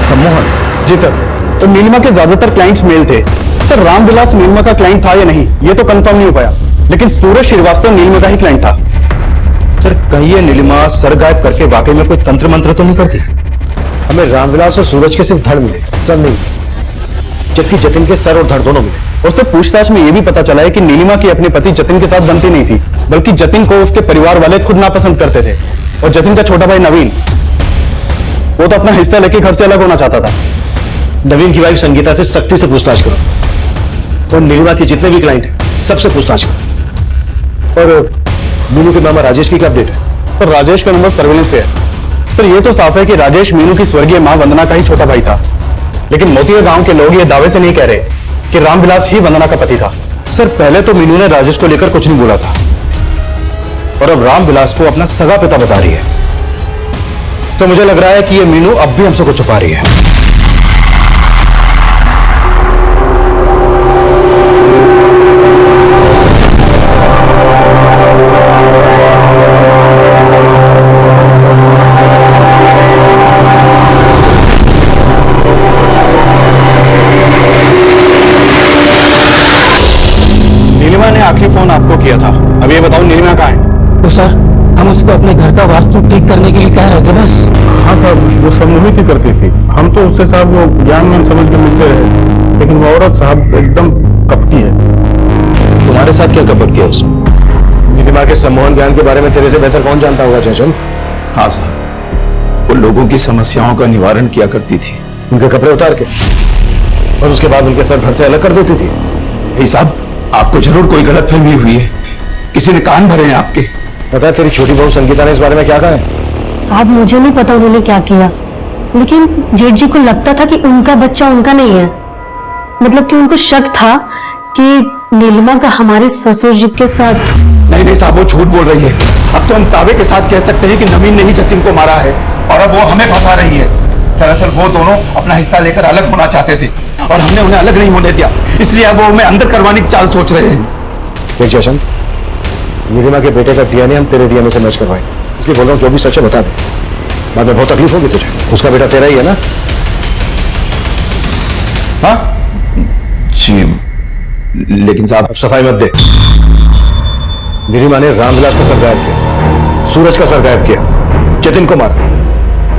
B: सम्मोहन?
E: जी सर, तो नीलिमा के ज्यादातर क्लाइंट्स मेल थे। सर, रामविलास नीलिमा का क्लाइंट था या नहीं ये तो कंफर्म नहीं हो पाया, लेकिन सूरज श्रीवास्तव नीलिमा का ही क्लाइंट था।
B: सर, कहीं ये नीलिमा सर गायब करके वाकई में कोई तंत्र मंत्र तो नहीं करती?
D: हमें रामविलास और सूरज के सिर्फ धड़ मिले, सर नहीं, जबकि जतिन के सर और धड़ दोनों मिले।
E: और सर, पूछताछ में यह भी पता चला है कि नीलिमा की अपने पति जतिन के साथ बनती नहीं थी, बल्कि जतिन को उसके परिवार वाले खुद नापसंद करते थे। और जतिन का छोटा भाई नवीन, वो तो अपना हिस्सा लेके घर से अलग होना चाहता था।
D: नवीन की वाइफ संगीता से सख्ती से पूछताछ करो और नीलिमा के जितने भी क्लाइंट हैं सबसे पूछताछ करो। और मीनू के मामा राजेश की क्या अपडेट है?
E: सर राजेश का नंबर सर्विलेंस पे है। सर ये तो साफ है कि राजेश मीनू की स्वर्गीय मां वंदना का ही छोटा भाई था, लेकिन मोतिया गांव के लोग ये दावे से नहीं कह रहे कि रामविलास ही वंदना का पति था।
D: सर पहले तो मीनू ने राजेश को लेकर कुछ नहीं बोला था और अब रामविलास को अपना सगा पिता बता रही है। तो मुझे लग रहा है कि ये मीनू अब भी हमसे कुछ छुपा रही है।
E: नीलिमा ने आखिरी फोन आपको किया था। अब ये बताओ नीलिमा कहाँ है?
G: तो सर हम उसको अपने घर का वास्तु ठीक करने के लिए कह रहे थे बस।
E: हाँ साहब, वो सम्मोहित ही करती थी। हम तो उससे साहब वो ज्ञान में समझ के मिलते रहे, लेकिन वो औरत साहब एकदम कपटी है।
D: तुम्हारे साथ क्या कपट किया उसने? नीलिमा के सम्मोहन ज्ञान के बारे में तेरे से बेहतर कौन जानता होगा चंचल?
N: हाँ साहब, वो लोगों की समस्याओं का निवारण किया करती थी।
D: उनके कपड़े उतार के और उसके बाद उनके सर धड़ से अलग कर देती थी।
N: भाई साहब, आपको जरूर कोई गलतफहमी हुई है, किसी ने कान भरे हैं आपके।
D: पता है तेरी छोटी बहू संगीता ने इस बारे में क्या कहा है?
A: साहब मुझे नहीं पता उन्होंने क्या किया, लेकिन जेठ जी को लगता था कि उनका बच्चा उनका नहीं है। मतलब कि उनको शक था कि नीलिमा का हमारे ससुर जी के साथ।
N: नहीं साहब, वो झूठ बोल रही है। अब तो हम दावे के साथ कह सकते हैं कि नवीन ने ही जतिन को मारा है और अब वो हमें फंसा रही है। दरअसल वो दोनों अपना हिस्सा लेकर अलग होना चाहते थे और हमने उन्हें अलग नहीं होने दिया, इसलिए अब वो हमें अंदर करवाने की चाल सोच रहे हैं।
D: देख जशन, नीलिमा के बेटे का डीएनए हम तेरे डीएनए से मैच करवाएं, इसलिए बोल रहा हूँ जो भी सच है बता दे, बाद में बहुत तकलीफ होगी तुझे। उसका बेटा तेरा ही है ना? हाँ
N: जी, लेकिन साहब
D: अब सफाई मत दे। नीलिमा ने रामविलास का सर गायब किया, सूरज का सर गायब किया, जतिन को मारा।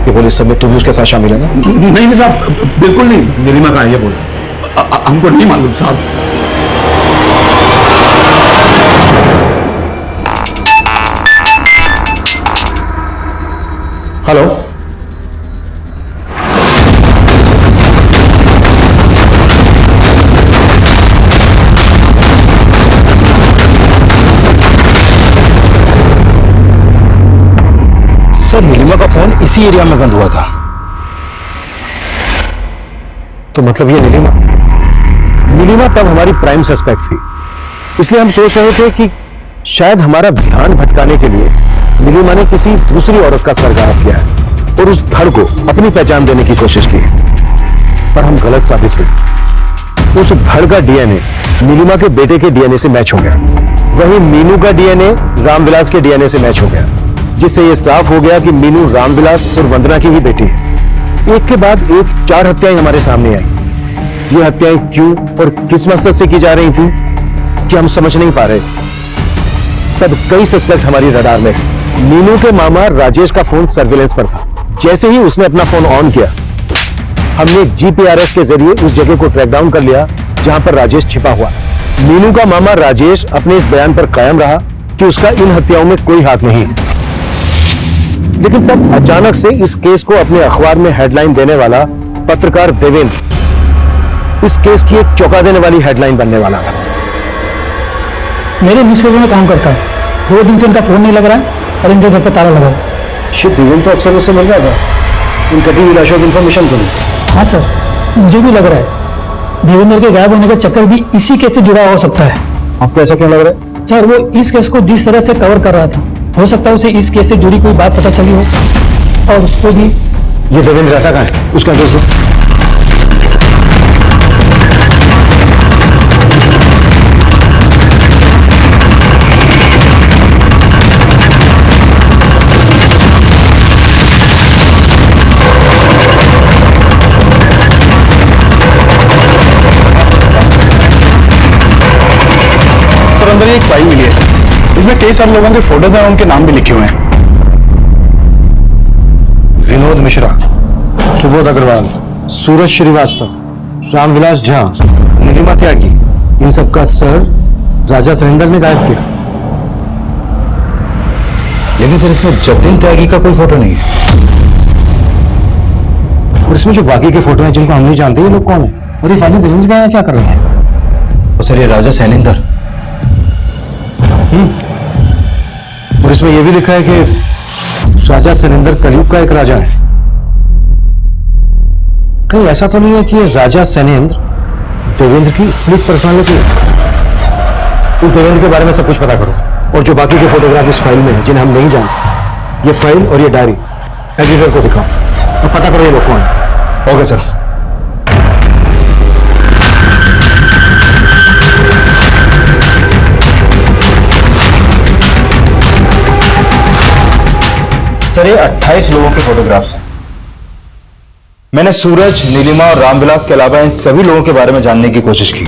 D: ये बोले सब में तू भी उसके साथ शामिल है ना?
N: नहीं साहब, बिल्कुल नहीं। नीलिमा कहाँ है ये बोला? हमको नहीं मालूम साहब।
D: हेलो, सर नीलिमा का फोन इसी एरिया में बंद हुआ था। तो मतलब ये नीलिमा तब हमारी प्राइम सस्पेक्ट थी, इसलिए हम सोच रहे थे कि शायद हमारा ध्यान भटकाने के लिए नीलिमा ने किसी दूसरी औरत का सर गायब किया है और उस धड़ को अपनी पहचान देने की कोशिश की, पर हम गलत साबित हुए। उस धड़ का डीएनए नीलिमा के बेटे के डीएनए से मैच हो गया, वहीं मीनू का डीएनए रामविलास के डीएनए से मैच हो गया, जिससे यह साफ हो गया कि मीनू रामविलास और वंदना की ही बेटी है। एक के बाद एक 4 हत्याएं हमारे सामने आई। ये हत्याएं क्यों और किस मकसद से की जा रही थी कि हम समझ नहीं पा रहे। तब कई सस्पेक्ट हमारी रडार में। मीनू के मामा राजेश का फोन सर्विलेंस पर था। जैसे ही उसने अपना फोन ऑन किया, हमने जीपीआरएस के जरिए उस जगह को ट्रैक डाउन कर लिया जहां पर राजेश छिपा हुआ। मीनू का मामा राजेश अपने इस बयान पर कायम रहा कि उसका इन हत्याओं में कोई हाथ नहीं है, लेकिन तब अचानक से इस केस को अपने अखबार में हेडलाइन देने वाला पत्रकार देवेंद्र इस केस की एक चौंका देने वाली हेडलाइन बनने वाला था।
G: मेरे न्यूज़पेपर में काम करता है, 2 दिन से इनका फोन नहीं लग रहा है और इनके घर पर ताला लगा है।
D: शिट, देवेंद्र तो अक्सर मुझसे मिल रहा था इन कटी हुई लाशों की इन्फॉर्मेशन को।
G: हाँ सर, मुझे भी लग रहा है देवेंद्र के गायब होने का चक्कर भी इसी केस से जुड़ा हो सकता है।
D: आपको ऐसा क्यों लग रहा है?
G: सर वो इस केस को जिस तरह से कवर कर रहा था, हो सकता है उसे इस केस से जुड़ी कोई बात पता चली हो और उसको भी।
D: ये देवेंद्र रहता कहाँ है? उसका एड्रेस?
E: सर अंदर एक फाइल मिली है, इसमें कई सारे लोगों के फोटोज हैं, उनके नाम भी लिखे हुए हैं।
D: विनोद मिश्रा, सुबोध अग्रवाल, सूरज श्रीवास्तव, रामविलास झा, नीलिमा त्यागी, इन सबका सर राजा सरेंद्र ने गायब किया। लेकिन सर इसमें जतिन त्यागी का कोई फोटो नहीं है। और इसमें जो बाकी के फोटो हैं जिनको हम नहीं जानते ये लोग कौन है और ये फाइनल देवेंद्र का क्या कर रहे हैं?
C: और सर ये राजा सैनिंदर।
D: और इसमें यह भी लिखा है कि राजा सैनिंदर कलयुग का एक राजा है। कहीं ऐसा तो नहीं है कि ये राजा सैनिंद्र देवेंद्र की स्प्लिट पर्सनालिटी है? इस देवेंद्र के बारे में सब कुछ पता करो और जो बाकी के फोटोग्राफ इस फाइल में है जिन्हें हम नहीं जानते, ये फाइल और ये डायरी एडिटर को दिखाओ और पता करो ये लोग कौन है। Okay sir.
C: सर ये 28 लोगों के फोटोग्राफ्स हैं। मैंने सूरज, नीलिमा और रामविलास के अलावा इन सभी लोगों के बारे में जानने की कोशिश की।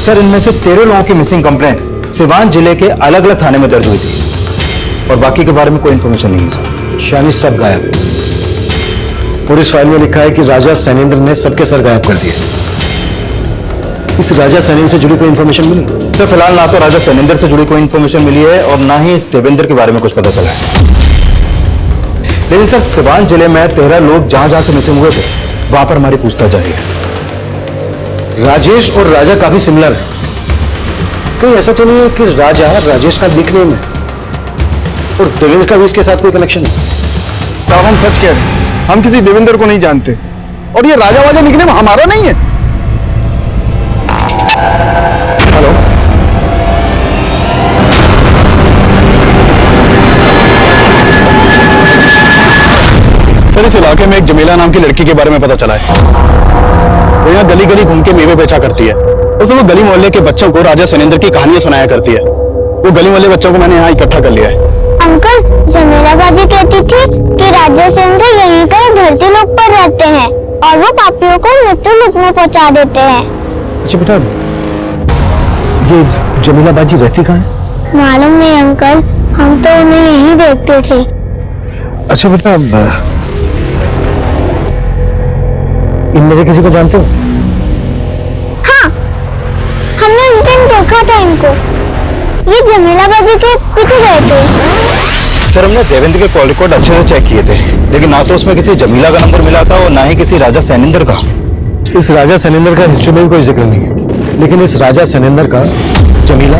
C: सर इनमें से 13 लोगों की मिसिंग कंप्लेंट सिवान जिले के अलग अलग थाने में दर्ज हुई थी और बाकी के बारे में कोई इंफॉर्मेशन नहीं है सर।
D: यानी सब गायब। और इस फाइल में लिखा है कि राजा सैनिंद्र ने सबके सर गायब कर दिए। इस राजा सैनिंद्र से जुड़ी कोई इंफॉर्मेशन मिली?
C: सर फिलहाल ना तो राजा सैनिंद्र से जुड़ी कोई इंफॉर्मेशन मिली है और ना ही इस देवेंद्र के बारे में कुछ पता चला है। लेकिन सर सिवान जिले में 13 लोग जहां जहां से मिसिंग हुए थे वहां पर हमारी पूछताछ जारी है।
D: राजेश और राजा काफी सिमिलर है। कहीं ऐसा तो नहीं है कि राजा राजेश का बिग नेम है और देवेंद्र का भी इसके साथ कोई कनेक्शन है?
N: साहब हम सच कह रहे हैं, हम किसी देवेंद्र को नहीं जानते और ये राजा वाजा निकनेम हमारा नहीं है।
D: हेलो,
B: सर इस इलाके में एक जमीला नाम की लड़की के बारे में पता चला है। वो यहाँ गली गली घूम के मेवे बेचा करती है और वो गली मोहल्ले के बच्चों को राजा सैनिंद्र की कहानियां सुनाया करती है। वो गली मोहल्ले बच्चों को मैंने यहाँ इकट्ठा कर लिया है।
O: अंकल, जमीला बाजी कहती थी कि राजा सैनिंद्र यहीं कहीं धरती लोक पर रहते हैं और वो पापियों को मृत्यु लोक में पहुंचा देते हैं।
D: अच्छा बेटा, ये जमीला बाजी रहती कहाँ है?
O: मालूम नहीं अंकल, हम तो उन्हें यहीं देखते थे।
D: अच्छा बेटा, इनमें से किसी को जानते हो?
O: हाँ, हमने उस दिन देखा था इनको। ये जमीला बाजी के पीछे गए थे।
C: सर हमने देवेंद्र के कॉल रिकॉर्ड अच्छे से चेक किए थे लेकिन ना तो उसमें किसी जमीला का नंबर मिला था और ना ही किसी राजा सैनिंद्र का।
D: इस राजा सैनिंद्र का हिस्ट्री में भी कोई जिक्र नहीं है, लेकिन इस राजा सैनिंद्र का जमीला,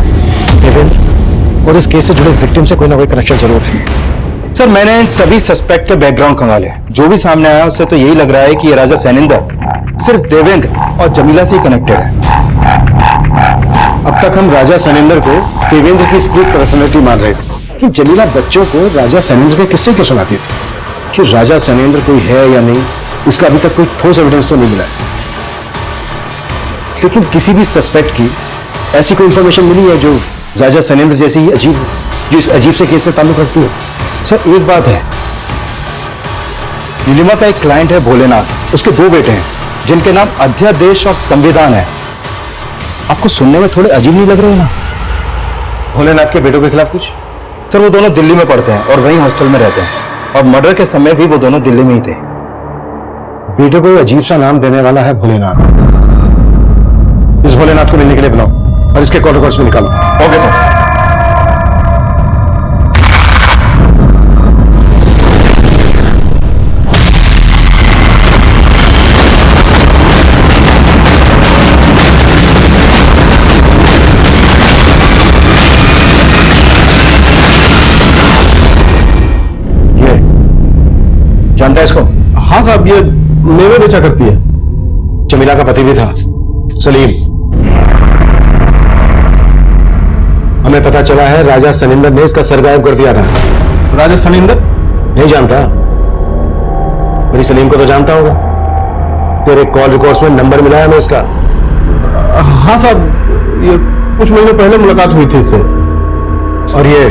D: देवेंद्र और इस केस से जुड़े विक्टिम से कोई ना कोई कनेक्शन जरूर है।
C: सर मैंने इन सभी सस्पेक्ट के बैकग्राउंड खंगाले, जो भी सामने आया उससे तो यही लग रहा है कि ये राजा सैनिंद्र सिर्फ देवेंद्र और जमीला से ही कनेक्टेड है।
D: अब तक हम राजा सैनिंद्र को देवेंद्र की स्प्लिट पर्सनैलिटी मान रहे थे कि जमीला बच्चों को राजा सैनिंद्र के किस्से क्यों सुनाती थी। कि राजा सैनिंद्र कोई है या नहीं, इसका अभी तक कोई ठोस एविडेंस तो नहीं मिला है। लेकिन किसी भी सस्पेक्ट की ऐसी कोई इंफॉर्मेशन मिली है जो राजा सैनिंद्र जैसी ही अजीब हो, जो इस अजीब से केस से ताल्लुक रखती हो?
C: सर एक बात है, नीलिमा का एक क्लाइंट है भोलेनाथ, उसके 2 बेटे हैं जिनके नाम अध्यादेश और संविधान है। आपको सुनने में थोड़े अजीब नहीं लग रहे ना?
D: भोलेनाथ के बेटों के खिलाफ कुछ?
C: सर वो दोनों दिल्ली में पढ़ते हैं और वहीं हॉस्टल में रहते हैं और मर्डर के समय भी वो दोनों दिल्ली में ही थे।
D: बेटे को अजीब सा नाम देने वाला है भोलेनाथ। इस भोलेनाथ को मिलने के लिए बुलाओ और इसके कॉल रिकॉर्ड्स में निकालो।
C: Okay sir.
D: जानता है इसको?
F: हाँ साहब, ये मेवे बेचा करती है।
D: जमीला का पति भी था, सलीम। हमें पता चला है राजा सैनिंद्र ने इसका सर गायब कर दिया था।
F: राजा सैनिंद्र?
D: नहीं जानता? मेरी सलीम को तो जानता होगा। तेरे कॉल रिकॉर्ड्स में नंबर मिला है हमें इसका।
F: हाँ साहब, ये कुछ महीने पहले मुलाकात हुई थी इससे।
D: और ये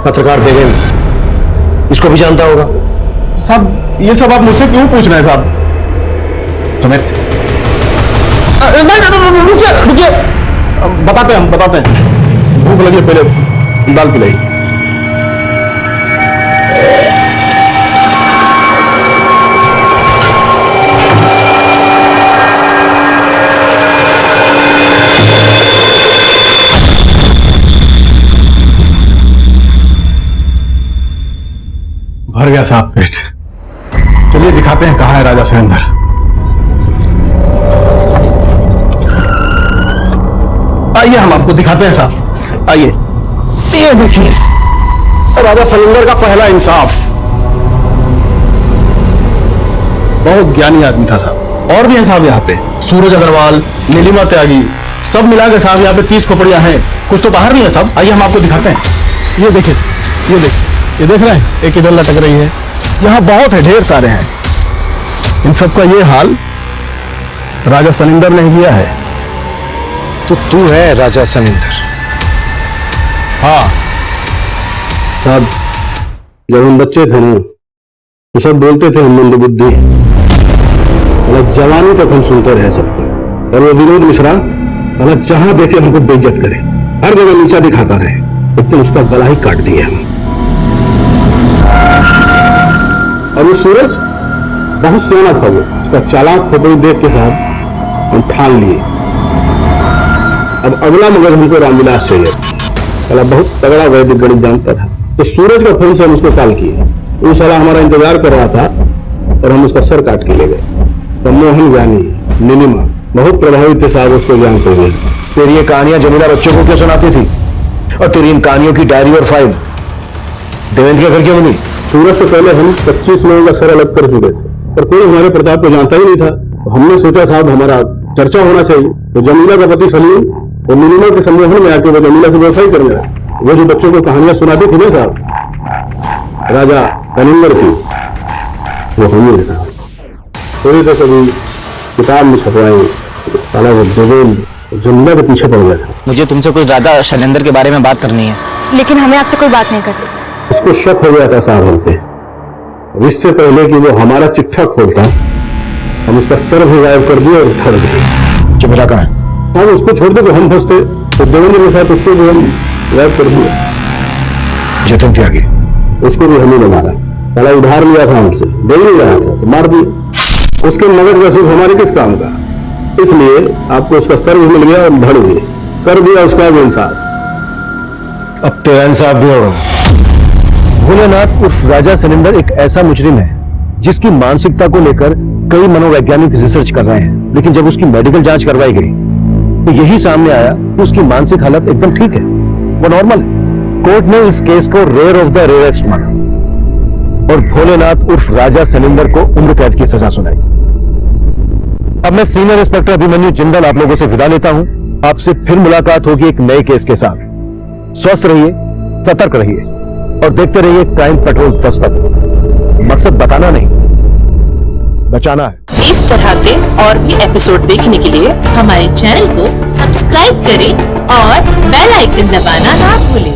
D: पत्रकार देवेंद्र, इसको भी जानता होगा?
F: साहब ये सब आप मुझसे क्यों पूछ रहे हैं साहब?
D: तुम्हें
F: रुकिए, बताते हैं। भूख लगी, पहले दाल पिलाई। भर गया साहब पेट। चलिए
N: चलिए दिखाते हैं कहाँ है राजा सरिंदर। आइए हम आपको दिखाते हैं साहब, आइए। ये देखिए राजा सरिंदर का पहला इंसाफ। बहुत ज्ञानी आदमी था साहब। और भी हैं साहब यहाँ पे, सूरज अग्रवाल, नीलिमा त्यागी, सब मिला के साहब यहाँ पे 30 खोपड़ियां हैं। कुछ तो बाहर भी है साहब, आइए हम आपको दिखाते हैं। ये देखिए, ये देखिए, ये देख रहे हैं, एक इधर लटक रही है। यहाँ बहुत है, ढेर सारे हैं। इन सबका ये हाल राजा सनिंदर ने किया है।
B: तो तू है राजा सनिंदर?
N: हाँ
F: साहब, जब हम बच्चे थे ना तो सब बोलते थे हम मंद बुद्धि, जवानी तक हम सुनते रहे सबको। और वो विनोद मिश्रा जहां देखे हमको बेइज्जत करे, हर जगह नीचा दिखाता रहे। एक दिन उसका गला ही काट दिया हम। और वो सूरज बहुत सियाना था, वो उसका चालाक खोपड़ी देख के साहब हम ठान लिए अब अगला मगज हमको रामविलास चाहिए। साला बहुत तगड़ा वैदिक गणित जानता था। तो सूरज का फोन से हम उसको कॉल किए। वो साला हमारा इंतजार कर रहा था और हम उसका सर काट के ले गए। तो मोहन ज्ञानी, नीलिमा बहुत प्रभावित थे साहब उसको ज्ञान से हुए।
D: तेरी ये कहानियां जमीला बच्चों को क्यों सुनाती थी? और तेरी इन कहानियों की डायरी और फाइल देवेंद्र के घर क्यों बनी?
F: सूरज से पहले हम 25 लोगों का सर अलग कर चुके थे, पर कोई हमारे प्रताप को जानता ही नहीं था। हमने सोचा साहब हमारा चर्चा होना चाहिए। तो जमीला का पति सलीम और नीलिमा के सम्मोहन में आके वो जमीला से व्यवसाय करने लगा। वो जो बच्चों को कहानियां सुनाती थी ना साहब, राजा सनिंदर की, वो हम था। थोड़ी तो कभी किताब में छपवाई, साला वो जमीला के पीछे पड़ गया था।
M: मुझे तुमसे कुछ राजा शैलेंद्र के बारे में बात करनी है।
L: लेकिन हमें आपसे कोई बात नहीं करनी।
F: उसको शक हो गया था साहब हम पे। इससे पहले कि वो हमारा चिट्ठा खोलता, हम उसका सर भी गायब कर दिया और धर दिए।
D: जमीला कहाँ है?
F: हाँ, उसको छोड़ दे तो हम फंसते, तो देवेंद्र के साथ उसको भी हम गायब कर दिया।
D: जतन त्यागी,
F: उसको भी हमें मारा। साला उधार लिया था हमसे, दे नहीं रहा था तो मार दिया। उसके नगद वसूल हमारे किस काम का? इसलिए आपको उसका सर भी मिल गया और धड़ भी कर दिया उसका भी इंसाफ।
D: अब तेरा इंसाफ भी होगा।
F: भोलेनाथ उर्फ राजा सनिंदर एक ऐसा मुजरिम है जिसकी मानसिकता को लेकर कई मनोवैज्ञानिक रिसर्च कर रहे हैं, लेकिन जब उसकी मेडिकल जांच करवाई गई तो यही सामने आया कि उसकी मानसिक हालत एकदम ठीक है, वो नॉर्मल है। कोर्ट ने इस केस को रेयर ऑफ द रेयरेस्ट माना और भोलेनाथ उर्फ राजा सनिंदर को उम्र कैद की सजा सुनाई। अब मैं सीनियर इंस्पेक्टर अभिमन्यु जिंदल आप लोगों से विदा लेता हूं। आपसे फिर मुलाकात होगी एक नए केस के साथ। स्वस्थ रहिए, सतर्क रहिए और देखते रहिए क्राइम पेट्रोल दस्तक। मकसद बताना नहीं, बचाना है।
P: इस तरह के और भी एपिसोड देखने के लिए हमारे चैनल को सब्सक्राइब करें और बेल आइकन दबाना ना भूलें।